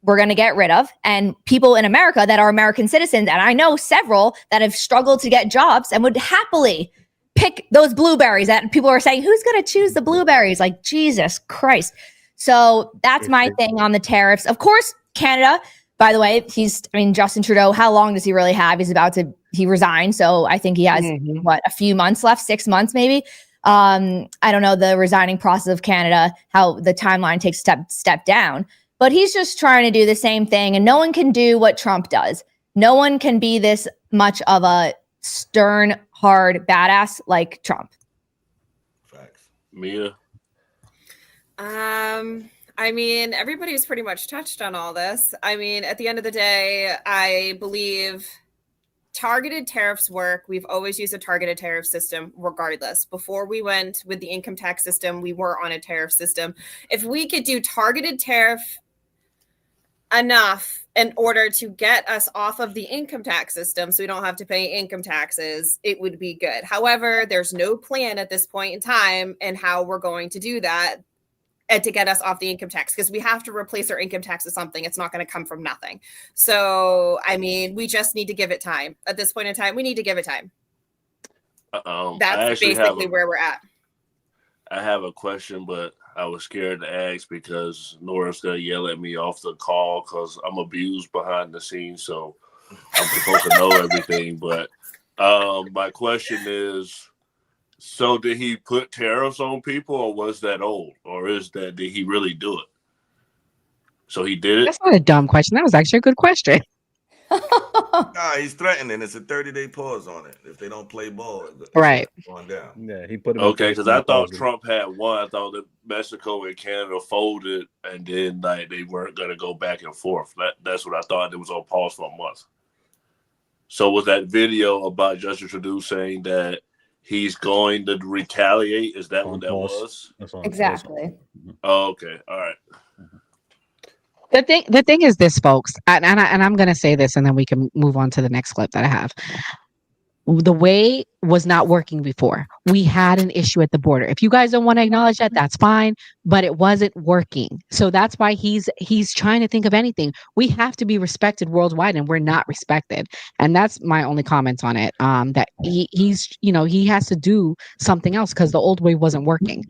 we're going to get rid of. And people in America that are American citizens, and I know several that have struggled to get jobs and would happily pick those blueberries that people are saying, who's going to choose the blueberries? Like, Jesus Christ. So that's my thing on the tariffs. Of course, Canada, by the way, Justin Trudeau, how long does he really have? He resigned. So I think he has, a few months left, 6 months maybe. I don't know the resigning process of Canada, how the timeline takes step down, but he's just trying to do the same thing. And no one can do what Trump does. No one can be this much of a stern, hard badass like Trump. Facts. Mia? Everybody's pretty much touched on all this. At the end of the day, I believe targeted tariffs work. We've always used a targeted tariff system regardless. Before we went with the income tax system, we were on a tariff system. If we could do targeted tariff enough in order to get us off of the income tax system so we don't have to pay income taxes, it would be good. However, there's no plan at this point in time and how we're going to do that and to get us off the income tax, because we have to replace our income tax with something. It's not going to come from nothing. So, we just need to give it time. At this point in time, we need to give it time. That's basically where we're at. I have a question, but I was scared to ask because Nora's going to yell at me off the call because I'm abused behind the scenes. So I'm supposed to know everything. But my question is, so did he put tariffs on people, or was that old? Or did he really do it? So he did it? That's not a dumb question. That was actually a good question. Nah, he's threatening. It's a 30-day pause on it. If they don't play ball, right, going down. Yeah, he put it. Okay, because I thought Trump had one. I thought that Mexico and Canada folded, and then they weren't going to go back and forth. That's what I thought. It was on pause for a month. So was that video about Justin Trudeau saying that he's going to retaliate? Is that what that was? Exactly. Oh, okay. All right. The thing is this, folks, and I'm going to say this, and then we can move on to the next clip that I have. The way was not working before. We had an issue at the border. If you guys don't want to acknowledge that, that's fine, but it wasn't working. So that's why he's trying to think of anything. We have to be respected worldwide, and we're not respected. And that's my only comment on it. That he has to do something else because the old way wasn't working.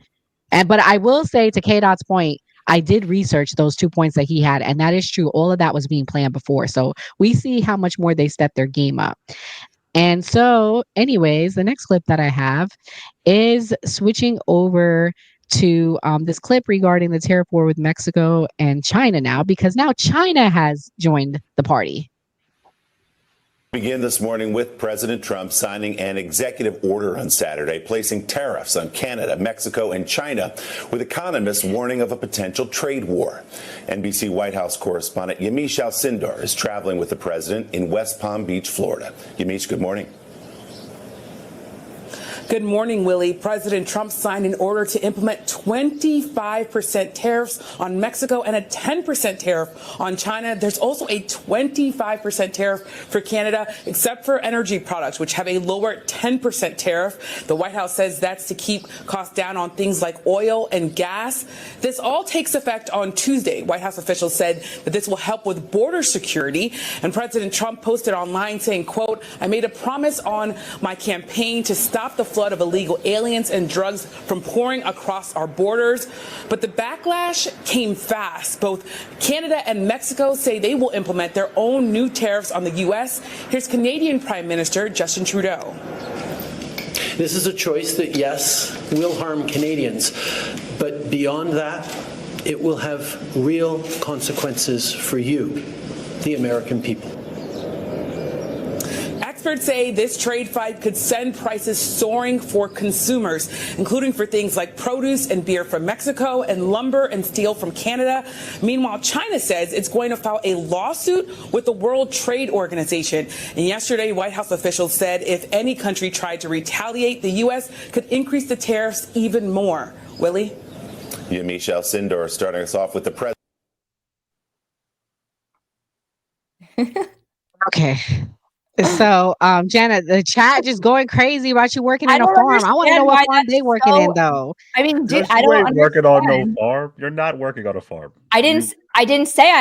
But I will say, to K-Dot's point, I did research those 2 points that he had, and that is true. All of that was being planned before. So we see how much more they stepped their game up. And so, anyways, the next clip that I have is switching over to this clip regarding the tariff war with Mexico and China now, because now China has joined the party. Begin this morning with President Trump signing an executive order on Saturday, placing tariffs on Canada, Mexico, and China, with economists warning of a potential trade war. NBC White House correspondent Yamiche Alcindor is traveling with the president in West Palm Beach, Florida. Yamiche, good morning. Good morning, Willie. President Trump signed an order to implement 25% tariffs on Mexico and a 10% tariff on China. There's also a 25% tariff for Canada, except for energy products, which have a lower 10% tariff. The White House says that's to keep costs down on things like oil and gas. This all takes effect on Tuesday. White House officials said that this will help with border security. And President Trump posted online saying, quote, "I made a promise on my campaign to stop the flood of illegal aliens and drugs from pouring across our borders." But the backlash came fast. Both Canada and Mexico say they will implement their own new tariffs on the U.S. Here's Canadian Prime Minister Justin Trudeau. This is a choice that, yes, will harm Canadians, but beyond that, it will have real consequences for you, the American people. Experts say this trade fight could send prices soaring for consumers, including for things like produce and beer from Mexico and lumber and steel from Canada. Meanwhile, China says it's going to file a lawsuit with the World Trade Organization. And yesterday, White House officials said if any country tried to retaliate, the U.S. could increase the tariffs even more. Willie? Yeah, Michelle Sindor starting us off with the president. Okay. So, Janet, the chat just going crazy about you working in a don't farm. I want to know understand what why farm they that's working in, though. I mean, No, I you don't ain't working on no understand. farm. You're not working on a farm. I didn't say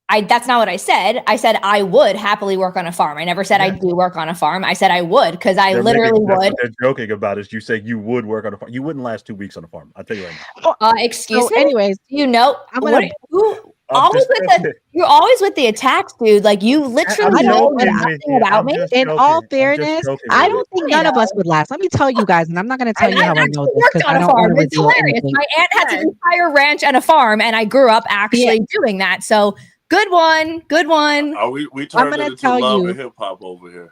I that's not what I said. I said I would happily work on a farm. I never said I do work on a farm. I said I would because I literally would. What they're joking about is you say you would work on a farm. You wouldn't last 2 weeks on a farm. I'll tell you right now. Excuse So me. anyways, you know, you're always with the attacks, dude. Like you literally know nothing about me. In all fairness, I don't think none of us would last. Let me tell you guys, and I'm not going to tell you how I know this because I don't want to It's reveal hilarious. anything. My aunt has an entire ranch and a farm, and I grew up actually doing that. So good one, good one. We turned it into tell love you, and hip hop over here.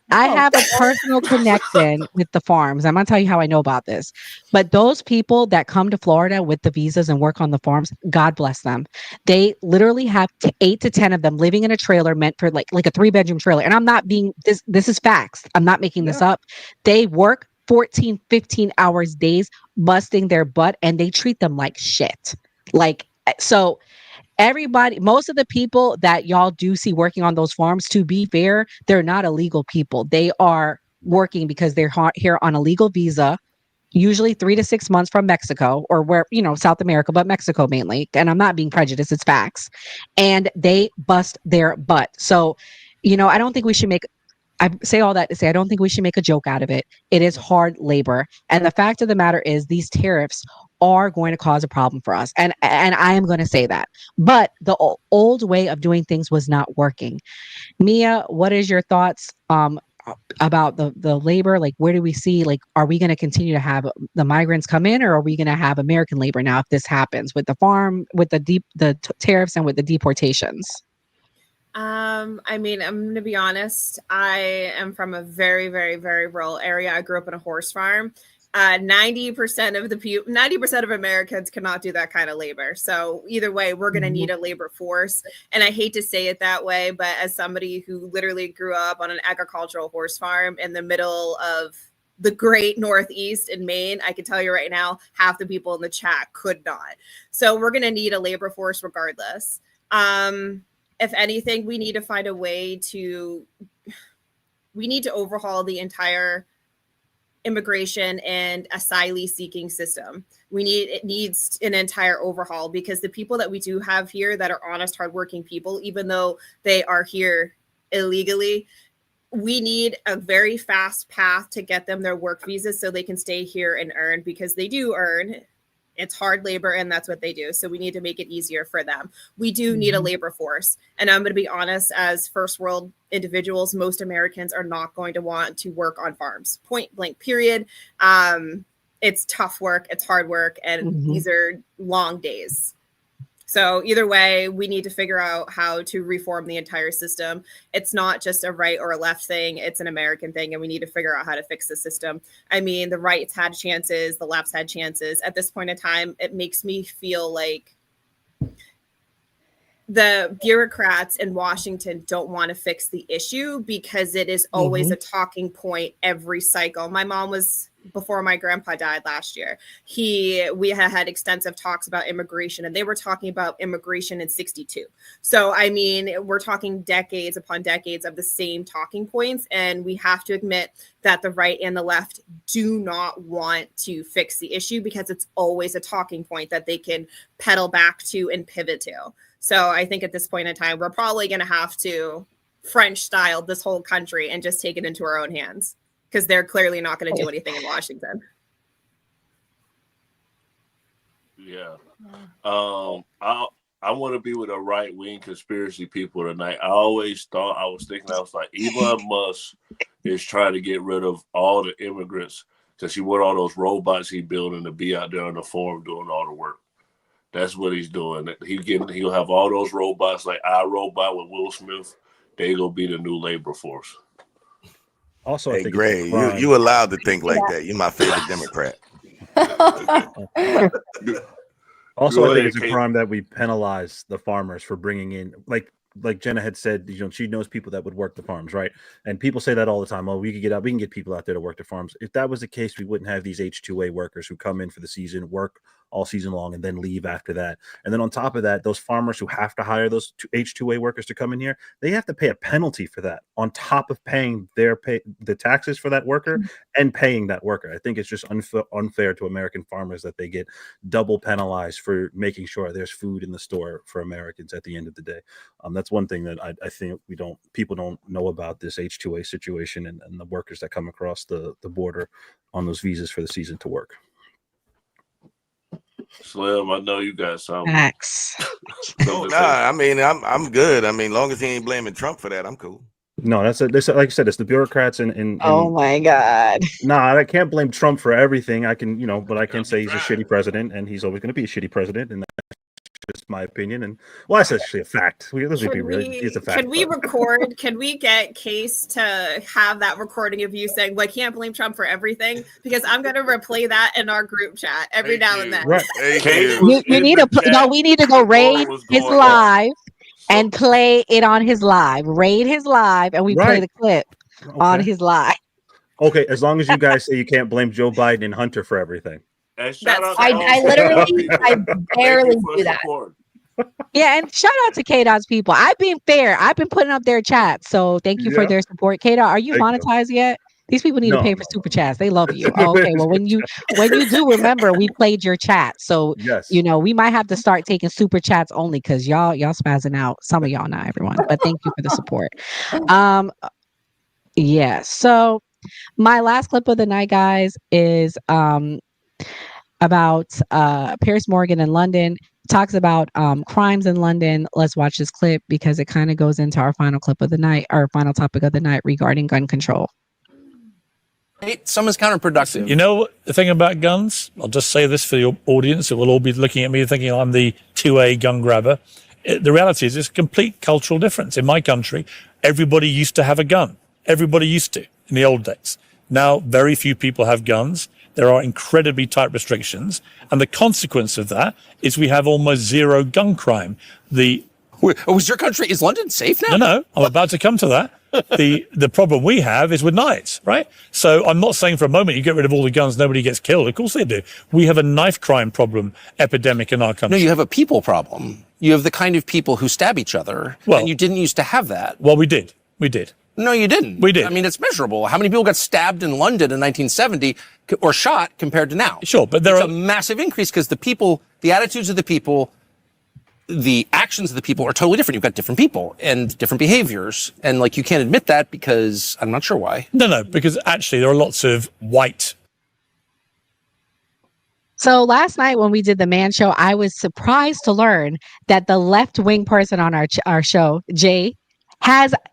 I have a personal connection with the farms. I'm going to tell you how I know about this. But those people that come to Florida with the visas and work on the farms, God bless them. They literally have 8 to 10 of them living in a trailer meant for like a 3-bedroom trailer. And I'm not being this is facts. I'm not making this up. They work 14, 15 hours days, busting their butt, and they treat them like shit. So everybody, most of the people that y'all do see working on those farms, to be fair, they're not illegal people. They are working because they're here on a legal visa, usually 3 to 6 months from Mexico or where, South America, but Mexico mainly. And I'm not being prejudiced, it's facts. And they bust their butt. So, I don't think we should I say all that to say, I don't think we should make a joke out of it. It is hard labor. And the fact of the matter is these tariffs are going to cause a problem for us. And I am going to say that. But the old way of doing things was not working. Mia, what is your thoughts about the labor? Like, where do we see, are we going to continue to have the migrants come in, or are we going to have American labor now if this happens with the farm, with the tariffs and with the deportations? I mean, I'm going to be honest. I am from a very, very, very rural area. I grew up in a horse farm. 90% of 90% of Americans cannot do that kind of labor. So either way, we're going to need a labor force. And I hate to say it that way, but as somebody who literally grew up on an agricultural horse farm in the middle of the great Northeast in Maine, I can tell you right now, half the people in the chat could not. So we're going to need a labor force regardless. If anything, we need to find a way we need to overhaul the entire immigration and asylee seeking system. It needs an entire overhaul because the people that we do have here that are honest, hardworking people, even though they are here illegally, we need a very fast path to get them their work visas so they can stay here and earn, because they do earn. It's hard labor and that's what they do. So we need to make it easier for them. We do need a labor force. And I'm going to be honest, as first world individuals, most Americans are not going to want to work on farms, point blank, period. It's tough work. It's hard work. And these are long days. So either way, we need to figure out how to reform the entire system. It's not just a right or a left thing. It's an American thing, and we need to figure out how to fix the system. I mean, the rights had chances, the lefts had chances. At this point in time, it makes me feel like the bureaucrats in Washington don't want to fix the issue because it is always a talking point every cycle. My mom was before my grandpa died last year, we had extensive talks about immigration, and they were talking about immigration in 62. So, I mean, we're talking decades upon decades of the same talking points, and we have to admit that the right and the left do not want to fix the issue because it's always a talking point that they can pedal back to and pivot to. So I think at this point in time, we're probably going to have to French style this whole country and just take it into our own hands, because they're clearly not going to do anything in Washington. Yeah. I want to be with a right-wing conspiracy people tonight. I was like, Elon Musk is trying to get rid of all the immigrants because he want all those robots he building to be out there on the farm doing all the work. That's what he's doing. He'll have all those robots like iRobot with Will Smith. They gonna be the new labor force. Also, hey, Greg, you allowed to think like that. You're my favorite Democrat. Also, I think it's a crime that we penalize the farmers for bringing in, like Jenna had said, she knows people that would work the farms, right? And people say that all the time. Oh, we can get people out there to work the farms. If that was the case, we wouldn't have these H-2A workers who come in for the season, work all season long, and then leave after that. And then on top of that, those farmers who have to hire those H-2A workers to come in here, they have to pay a penalty for that on top of paying the taxes for that worker and paying that worker. I think it's just unfair to American farmers that they get double penalized for making sure there's food in the store for Americans at the end of the day. That's one thing that I think people don't know about this H-2A situation and the workers that come across the border on those visas for the season to work. Slim, I know you got something. Facts. I mean, I'm good. I mean, long as he ain't blaming Trump for that, I'm cool. No, that's like I said, it's the bureaucrats and oh my God. I can't blame Trump for everything. I can, but I can say he's a shitty president, and he's always going to be a shitty president, and that's just my opinion. And that's actually a fact. It's a fact. Can we get Case to have that recording of you saying, "Well, I can't blame Trump for everything," because I'm going to replay that in our group chat every now and then. Right. We need to go raid his live and play it on his live. Raid his live, and we play the clip on his live. Okay, as long as you guys say you can't blame Joe Biden and Hunter for everything. I barely do that. Yeah, and shout out to KDOT's people. I've been fair. I've been putting up their chats, so thank you for their support. KDOT, are you monetized yet? These people need to pay for super chats. They love you. Oh, okay, well, when you do, remember we played your chat, so yes. We might have to start taking super chats only because y'all spazzing out. Some of y'all, not everyone, but thank you for the support. Yeah. So my last clip of the night, guys, is about Piers Morgan in London. Talks about crimes in London. Let's watch this clip because it kind of goes into our final clip of the night, our final topic of the night regarding gun control. Some is counterproductive. You know the thing about guns? I'll just say this for your audience. It will all be looking at me thinking I'm the 2A gun grabber. The reality is it's a complete cultural difference. In my country, everybody used to have a gun. Everybody used to in the old days. Now, very few people have guns. There are incredibly tight restrictions. And the consequence of that is we have almost zero gun crime. Was your country, is London safe now? No, I'm about to come to that. The problem we have is with knives, right? So I'm not saying for a moment you get rid of all the guns, nobody gets killed. Of course they do. We have a knife crime problem epidemic in our country. No, you have a people problem. You have the kind of people who stab each other. Well, and you didn't used to have that. Well, we did. No, you didn't. We did. I mean, it's measurable. How many people got stabbed in London in 1970 or shot compared to now? Sure, but it's a massive increase because the attitudes of the people, the actions of the people are totally different. You've got different people and different behaviors. And you can't admit that because I'm not sure why. No, because actually there are lots of white. So last night when we did the Man Show, I was surprised to learn that the left-wing person on our show, Jay,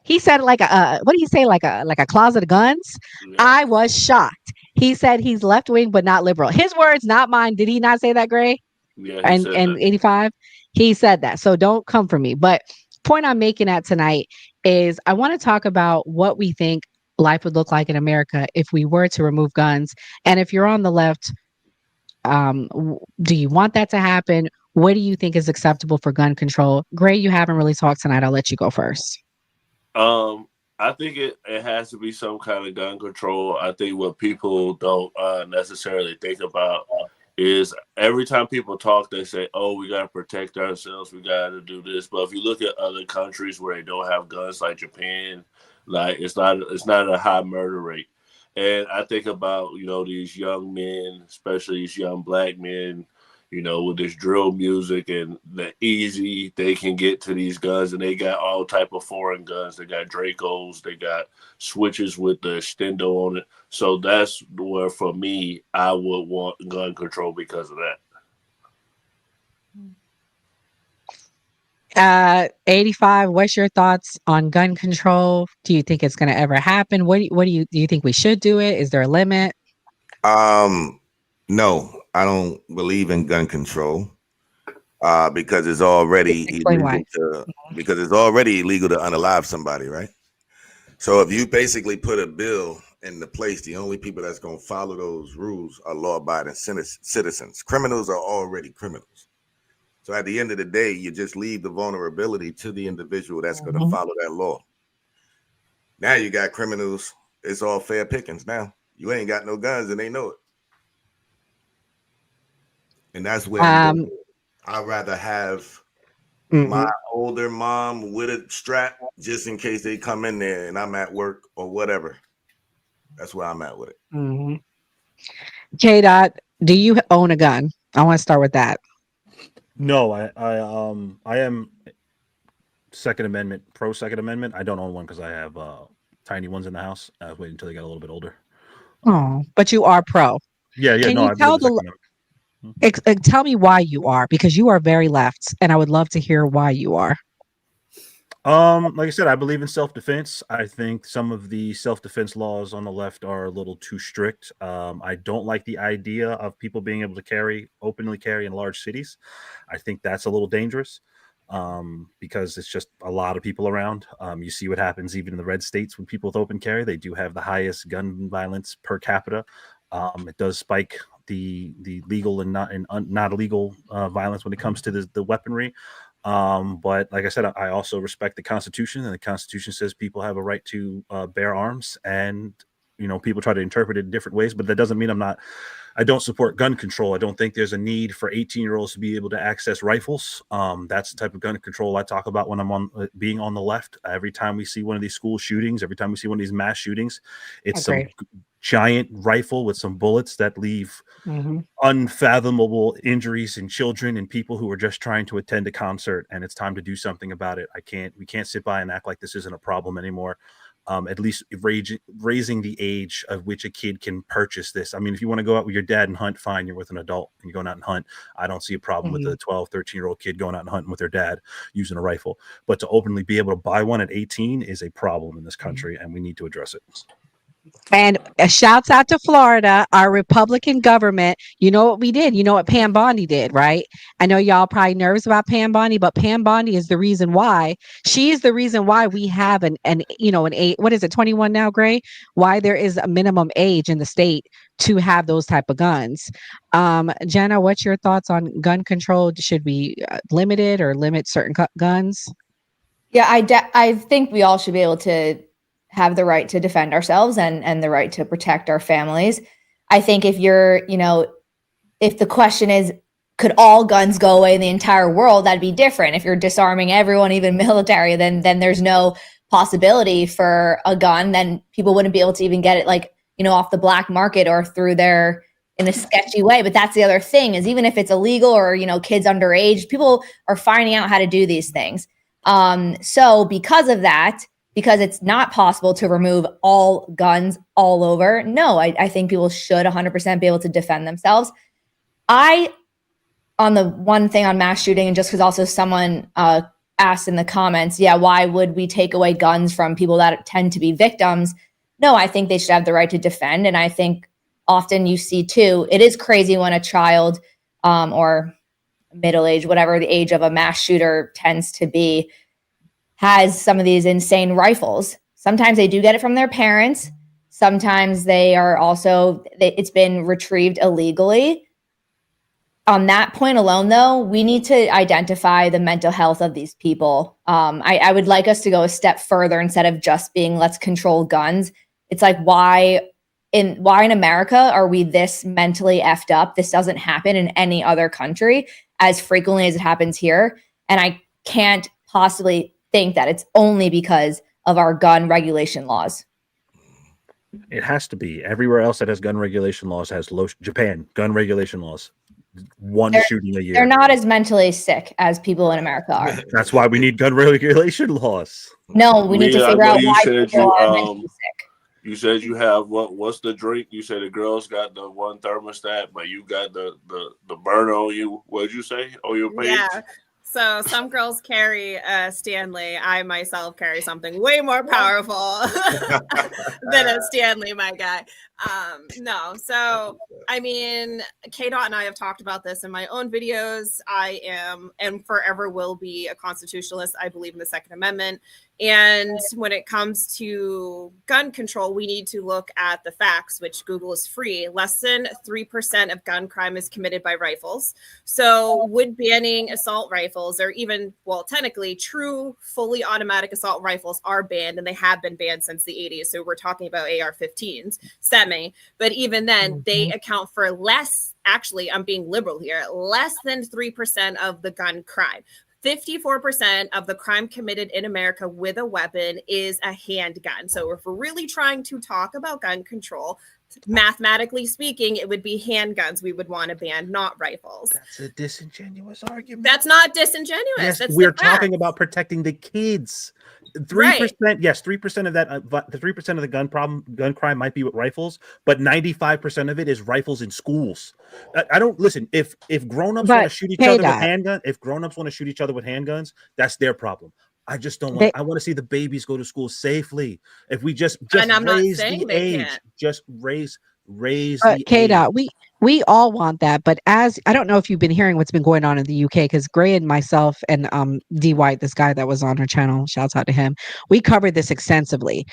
he said what did he say? Like a closet of guns? Yeah. I was shocked. He said he's left-wing but not liberal. His words, not mine. Did he not say that, Gray? Yeah. And 85? He said that. So don't come for me. But point I'm making at tonight is I want to talk about what we think life would look like in America if we were to remove guns. And if you're on the left, do you want that to happen? What do you think is acceptable for gun control? Gray, you haven't really talked tonight. I'll let you go first. I think it has to be some kind of gun control. I think what people don't necessarily think about is every time people talk, they say, "Oh, we got to protect ourselves. We got to do this." But if you look at other countries where they don't have guns, like Japan, like it's not a high murder rate. And I think about these young men, especially these young black men, with this drill music and the easy they can get to these guns, and they got all type of foreign guns. They got Dracos, they got switches with the extendo on it. So that's where, for me, I would want gun control because of that. 85, what's your thoughts on gun control? Do you think it's going to ever happen? Do you think we should do it? Is there a limit? No, I don't believe in gun control because it's already illegal to unalive somebody, right? So if you basically put a bill into place, the only people that's going to follow those rules are law-abiding citizens. Criminals are already criminals. So at the end of the day, you just leave the vulnerability to the individual that's going to follow that law. Now you got criminals. It's all fair pickings now. You ain't got no guns and they know it. And that's where I'd rather have my older mom with a strap just in case they come in there and I'm at work or whatever. That's where I'm at with it. K-Dot, do you own a gun? I want to start with that. No, I am Second Amendment, pro Second Amendment. I don't own one because I have tiny ones in the house. I was waiting until they got a little bit older. Oh, but you are pro. Yeah. Can No, you tell me why you are? Because you are very left, and I would love to hear why you are. Like I said, I believe in self-defense. I think some of the self-defense laws on the left are a little too strict. I don't like the idea of people being able to openly carry in large cities. I think that's a little dangerous because it's just a lot of people around. You see what happens even in the red states when people with open carry. They do have the highest gun violence per capita. It does spike the legal and not illegal violence when it comes to the weaponry. But like I said, I also respect the Constitution, and the Constitution says people have a right to bear arms, and people try to interpret it in different ways, but that doesn't mean I don't support gun control. I don't think there's a need for 18-year-olds to be able to access rifles. That's the type of gun control I talk about when I'm being on the left. Every time we see one of these school shootings, every time we see one of these mass shootings, it's some giant rifle with some bullets that leave unfathomable injuries in children and people who are just trying to attend a concert. And it's time to do something about it. We can't sit by and act like this isn't a problem anymore. At least raising the age of which a kid can purchase this. I mean, if you want to go out with your dad and hunt, fine, you're with an adult and you're going out and hunt. I don't see a problem with a 12, 13-year-old kid going out and hunting with their dad using a rifle. But to openly be able to buy one at 18 is a problem in this country, and we need to address it. And shouts out to Florida, our Republican government. You know what we did? You know what Pam Bondi did, right? I know y'all probably nervous about Pam Bondi, but Pam Bondi is the reason why. She is the reason why we have an age. What is it, 21 now, Gray? Why there is a minimum age in the state to have those type of guns. Jenna, what's your thoughts on gun control? Should we limit it or limit certain guns? Yeah, I think we all should be able to have the right to defend ourselves and the right to protect our families. I think if if the question is, could all guns go away in the entire world, that'd be different. If you're disarming everyone, even military, then there's no possibility for a gun. Then people wouldn't be able to even get it off the black market or through in a sketchy way. But that's the other thing, is even if it's illegal or, kids underage, people are finding out how to do these things. So because of that, because it's not possible to remove all guns all over, no, I think people should 100% be able to defend themselves. On the one thing on mass shooting, and just because also someone asked in the comments, why would we take away guns from people that tend to be victims? No, I think they should have the right to defend. And I think often you see too, it is crazy when a child or middle-aged, whatever the age of a mass shooter tends to be, has some of these insane rifles. Sometimes they do get it from their parents. Sometimes they are also, it's been retrieved illegally. On that point alone, though, we need to identify the mental health of these people. I would like us to go a step further instead of just being let's control guns. It's like why in America are we this mentally effed up? This doesn't happen in any other country as frequently as it happens here. And I can't possibly think that it's only because of our gun regulation laws. It has to be. Everywhere else that has gun regulation laws has low. Japan, gun regulation laws. One shooting a year. They're not as mentally sick as people in America are. That's why we need gun regulation laws. No, we need to figure out why people are mentally sick. You said you have what's the drink? You said the girls got the one thermostat, but you got the burner on you. What'd you say? On your page? Yeah. So some girls carry a Stanley. I myself carry something way more powerful than a Stanley, my guy. No. So, I mean, K-Dot and I have talked about this in my own videos. I am and forever will be a constitutionalist. I believe in the Second Amendment. And when it comes to gun control, we need to look at the facts, which Google is free. Less than 3% of gun crime is committed by rifles. So would banning assault rifles or even, well, technically true fully automatic assault rifles are banned, and they have been banned since the 80s. So we're talking about AR-15s, semi. But even then, they account for less, actually, I'm being liberal here, less than 3% of the gun crime. 54% of the crime committed in America with a weapon is a handgun. So if we're really trying to talk about gun control, mathematically speaking, it would be handguns we would want to ban, not rifles. That's a disingenuous argument. That's not disingenuous. Yes, That's we're talking about protecting the kids. 3%, yes, 3% of that, the 3% of the gun crime might be with rifles, but 95% of it is rifles in schools. I don't listen. If grown-ups want to shoot each other with handguns, if grown-ups want to shoot each other with handguns, that's their problem. I just don't want. I want to see the babies go to school safely. If we just raise the age, just raise the K-Dot, age. we all want that, but as I don't know if you've been hearing what's been going on in the UK, because Gray and myself and D White, this guy that was on her channel, shouts out to him, we covered this extensively.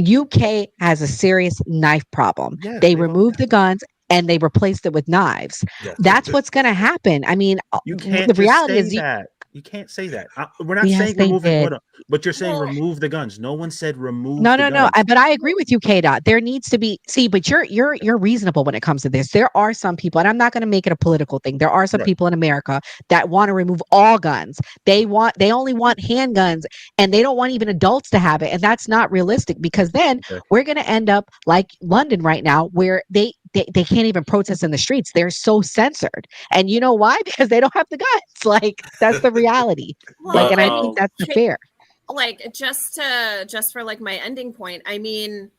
UK has a serious knife problem. Yes, they removed the guns and they replaced it with knives. Yes. That's what's going to happen. I mean, you can't the reality is that. You can't say that. We're not saying removing, but you're saying remove the guns. No one said remove. No. Guns. But I agree with you, K-Dot. There needs to be but you're reasonable when it comes to this. There are some people, and I'm not going to make it a political thing. There are some people in America that want to remove all guns. They only want handguns, and they don't want even adults to have it. And that's not realistic, because then we're going to end up like London right now, where they can't even protest in the streets. They're so censored. And you know why? Because they don't have the guns. Like, that's the reality. And I think that's fair. Like, just for like my ending point, I mean,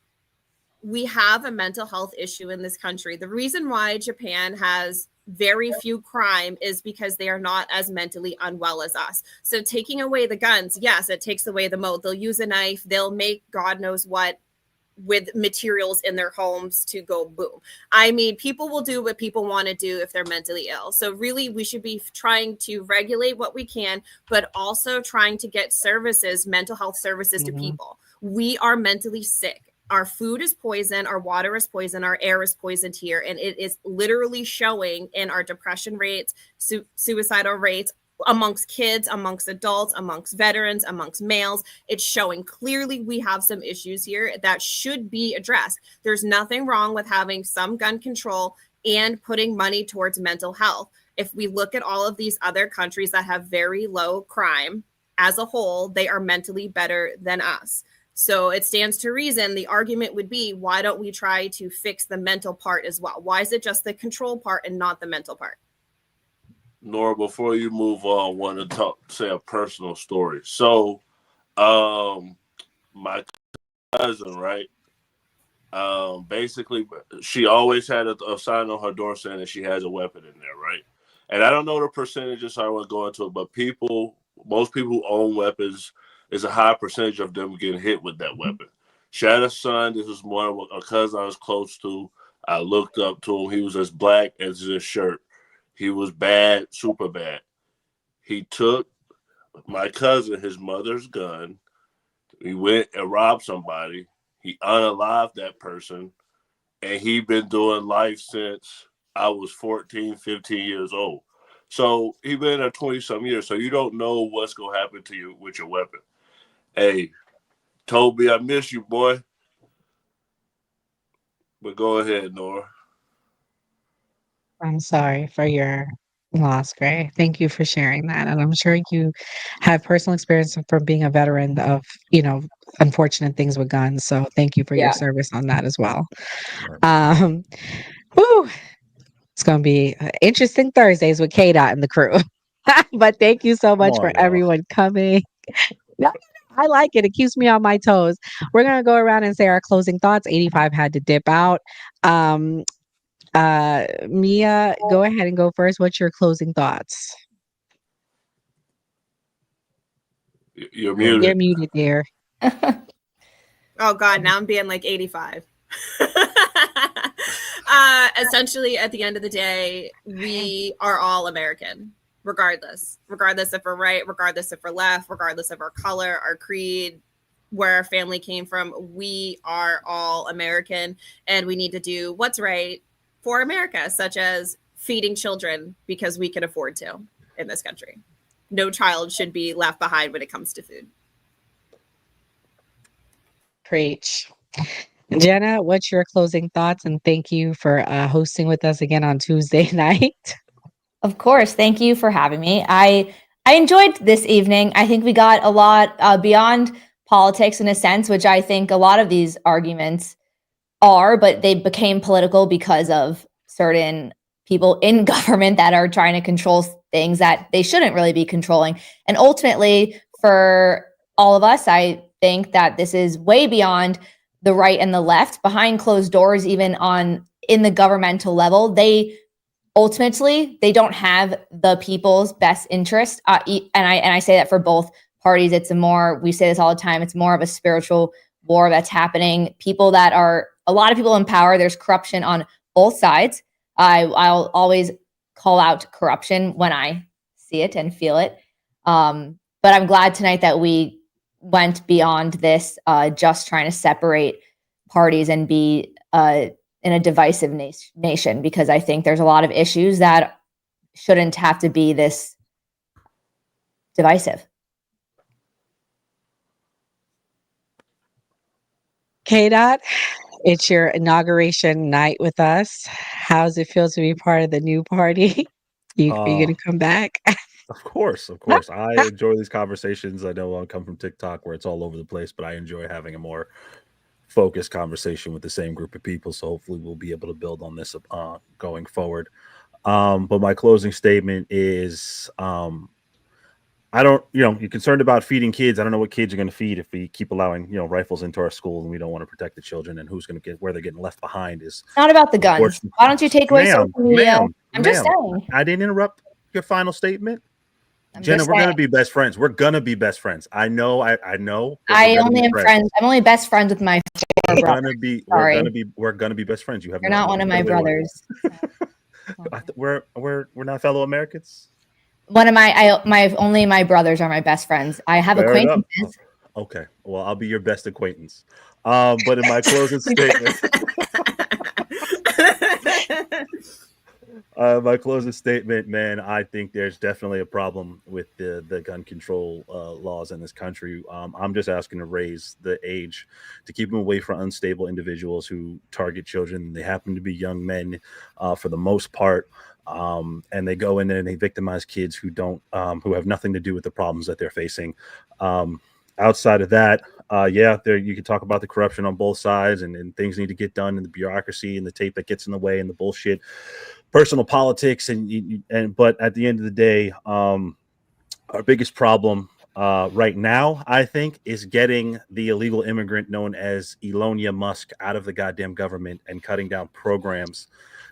we have a mental health issue in this country. The reason why Japan has very few crime is because they are not as mentally unwell as us. So taking away the guns, yes, it takes away the mode. They'll use a knife. They'll make God knows what with materials in their homes to go boom. I mean, people will do what people want to do if they're mentally ill. So really, we should be trying to regulate what we can, but also trying to get services, mental health services to people. We are mentally sick. Our food is poison, our water is poison, our air is poisoned here. And it is literally showing in our depression rates, suicidal rates, amongst kids, amongst adults, amongst veterans, amongst males. It's showing clearly we have some issues here that should be addressed. There's nothing wrong with having some gun control and putting money towards mental health. If we look at all of these other countries that have very low crime as a whole, they are mentally better than us. So it stands to reason. The argument would be, why don't we try to fix the mental part as well? Why is it just the control part and not the mental part? Nora, before you move on, I want to say a personal story. So, my cousin, right? Basically, she always had a sign on her door saying that she has a weapon in there, right? And I don't know the percentages, so I won't go into it, but most people who own weapons, is a high percentage of them getting hit with that weapon. She had a son. This was one of a cousin I was close to. I looked up to him. He was as black as his shirt. He was bad, super bad. He took my cousin, his mother's gun. He went and robbed somebody. He unalived that person. And he been doing life since, I was 14, 15 years old. So he been there 20-some years. So you don't know what's going to happen to you with your weapon. Hey, Toby, I miss you, boy. But go ahead, Nora. I'm sorry for your loss, Gray. Thank you for sharing that. And I'm sure you have personal experience from being a veteran of, unfortunate things with guns. So thank you for your service on that as well. Um, whew, it's going to be interesting Thursdays with KDOT and the crew. But thank you so much for everyone coming. No, I like it. It keeps me on my toes. We're going to go around and say our closing thoughts. 85 had to dip out. Mia, go ahead and go first. What's your closing thoughts? You're muted. You're muted, dear. Oh God, now I'm being like 85. Essentially, at the end of the day, we are all American, regardless if we're right, regardless if we're left, regardless of our color, our creed, where our family came from. We are all American, and we need to do what's right for America, such as feeding children because we can afford to in this country. No child should be left behind when it comes to food. Preach. Jenna, what's your closing thoughts? And thank you for hosting with us again on Tuesday night. Of course. Thank you for having me. I enjoyed this evening. I think we got a lot beyond politics in a sense, which I think a lot of these arguments are, but they became political because of certain people in government that are trying to control things that they shouldn't really be controlling. And ultimately, for all of us, I think that this is way beyond the right and the left. Behind closed doors, even in the governmental level, they don't have the people's best interest. And I say that for both parties. We say this all the time. It's more of a spiritual war that's happening. A lot of people in power, there's corruption on both sides. I'll always call out corruption when I see it and feel it. But I'm glad tonight that we went beyond this, just trying to separate parties and be in a divisive nation, because I think there's a lot of issues that shouldn't have to be this divisive. KDOT, it's your inauguration night with us. How does it feel to be part of the new party? Are you going to come back? Of course. I enjoy these conversations. I know I come from TikTok where it's all over the place, but I enjoy having a more focused conversation with the same group of people. So hopefully we'll be able to build on this going forward. But my closing statement is, I don't, you're concerned about feeding kids. I don't know what kids are going to feed if we keep allowing, rifles into our schools and we don't want to protect the children, and where they're getting left behind is not about the guns. Why don't you take away social media? I'm just saying. I didn't interrupt your final statement. Jenna, we're going to be best friends. We're going to be best friends. I know. I know. I only am friends. I'm only best friends with my brother. We're going to be best friends. You're not one of my brothers. We're not fellow Americans. One of only my brothers are my best friends. I have acquaintances. Okay. Well, I'll be your best acquaintance. But in my closing statement, man, I think there's definitely a problem with the gun control laws in this country. I'm just asking to raise the age to keep them away from unstable individuals who target children. They happen to be young men for the most part. And they go in there and they victimize kids who have nothing to do with the problems that they're facing. Outside of that, you can talk about the corruption on both sides, and things need to get done, and the bureaucracy and the tape that gets in the way and the bullshit, personal politics, but at the end of the day, our biggest problem right now, I think, is getting the illegal immigrant known as Elon Musk out of the goddamn government and cutting down programs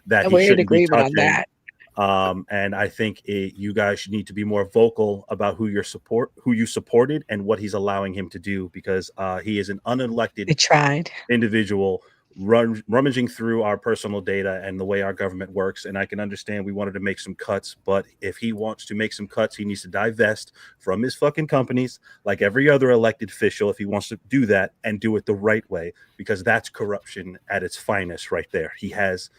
that he shouldn't be touching. On that. And I think you guys need to be more vocal about who you supported and what he's allowing him to do, because he is an unelected individual rummaging through our personal data and the way our government works. And I can understand we wanted to make some cuts, but if he wants to make some cuts, he needs to divest from his fucking companies like every other elected official if he wants to do that, and do it the right way, because that's corruption at its finest right there. He has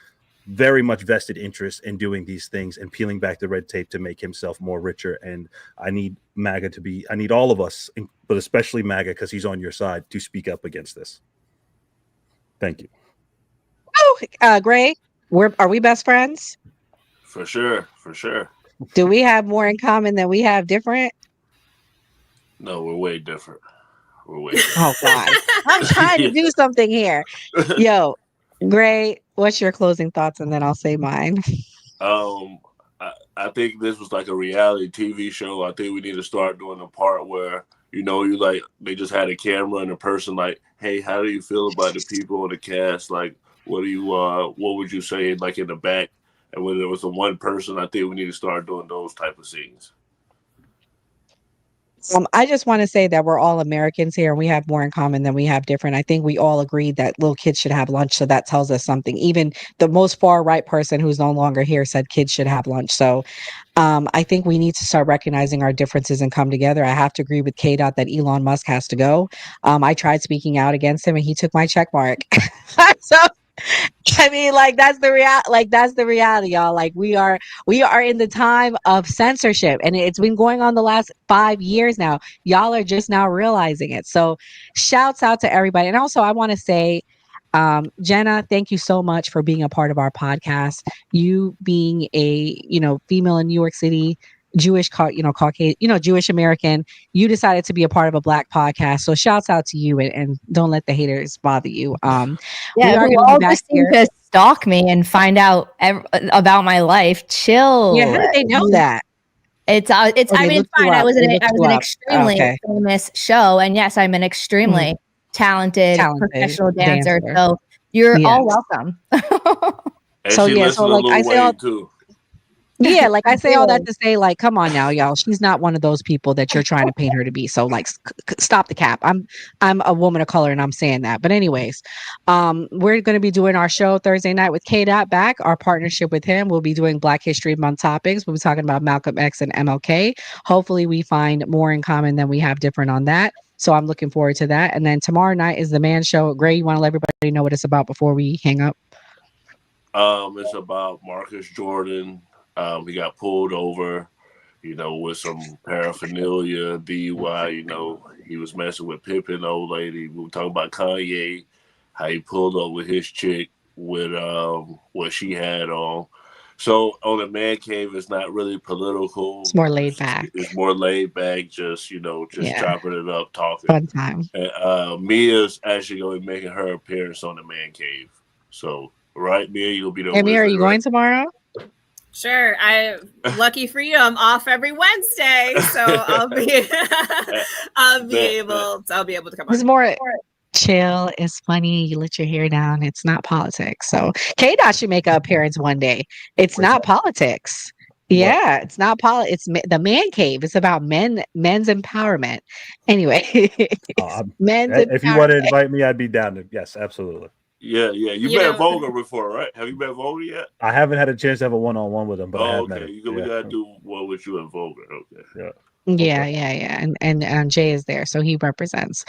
very much vested interest in doing these things and peeling back the red tape to make himself more richer. And I need MAGA I need all of us, but especially MAGA, because he's on your side, to speak up against this. Thank you. Oh, Gray, are we best friends? For sure. Do we have more in common than we have different? No, we're way different. Oh God, I'm trying to do something here. Yo, Gray, what's your closing thoughts, and then I'll say mine. I think this was like a reality TV show. I think we need to start doing the part where, you know, you like, they just had a camera and a person like, hey, how do you feel about the people on the cast? Like, what would you say, like, in the back? And when there was the one person, I think we need to start doing those type of scenes. I just want to say that we're all Americans here and we have more in common than we have different. I think we all agreed that little kids should have lunch. So that tells us something. Even the most far right person who's no longer here said kids should have lunch. So I think we need to start recognizing our differences and come together. I have to agree with K-Dot that Elon Musk has to go. I tried speaking out against him and he took my check mark. So I mean, like, that's the reality, y'all. Like, we are in the time of censorship, and it's been going on the last 5 years now. Y'all are just now realizing it. So shouts out to everybody. And also I want to say, Jenna, thank you so much for being a part of our podcast. You being a, female in New York City, Jewish, Caucasian, Jewish American, you decided to be a part of a Black podcast. So shouts out to you, and don't let the haters bother you. We are going to be back here to stalk me and find out about my life. Chill. Yeah, how did they know that? It's I mean, it's fine. I was an extremely famous show, and yes, I'm an extremely talented professional dancer. So you're all welcome. So like I say too. Yeah, like I say all that to say, like, come on now, y'all. She's not one of those people that you're trying to paint her to be. So, like, stop the cap. I'm a woman of color, and I'm saying that. But anyways, we're going to be doing our show Thursday night with K-Dot back. Our partnership with him. We'll be doing Black History Month topics. We'll be talking about Malcolm X and MLK. Hopefully, we find more in common than we have different on that. So I'm looking forward to that. And then tomorrow night is the Man Show. Gray, you want to let everybody know what it's about before we hang up? It's about Marcus Jordan. He got pulled over, with some paraphernalia, DUI, he was messing with Pippen, the old lady. We were talking about Kanye, how he pulled up with his chick with what she had on. So on the Man Cave, it's not really political. It's more laid back. It's more laid back, just chopping it up, talking. Fun time. And Mia's actually going to be making her appearance on the Man Cave. So, right, Mia, you'll be the Hey, Mia, are you going tomorrow? Sure. Lucky for you, I'm off every Wednesday, so I'll be able to come on. It's more chill. It's funny. You let your hair down. It's not politics. So K-Dot should make an appearance one day. It's not politics. Yeah, it's not It's the Man Cave. It's about men's empowerment. Anyway, men's empowerment. If you want to invite me, I'd be down to. Yes, absolutely. Yeah. You met Vogel before, right? Have you met Vogel yet? I haven't had a chance to have a one-on-one with him, but I have met him. We gotta do one with you and Vogel. Okay. Yeah. And Jay is there, so he represents.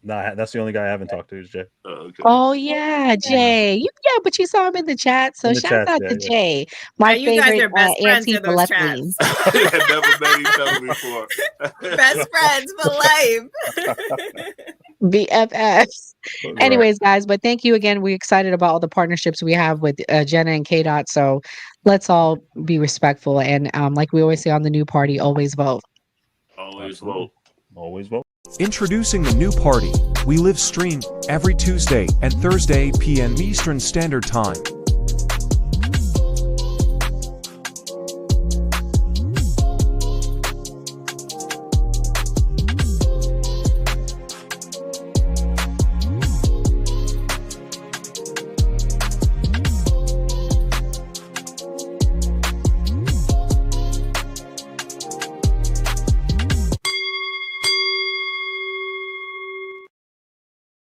No, that's the only guy I haven't talked to is Jay. Oh yeah, Jay. But you saw him in the chat, so shout out to Jay. My you favorite guys are best friends in those chats. Never met each other before. Best friends for life. BFFs. Anyways, guys, but thank you again. We're excited about all the partnerships we have with Jenna and K-Dot. So let's all be respectful, and like we always say on the New Party, always vote. Always vote. Always vote. Introducing the New Party. We live stream every Tuesday and Thursday p.m. Eastern Standard Time.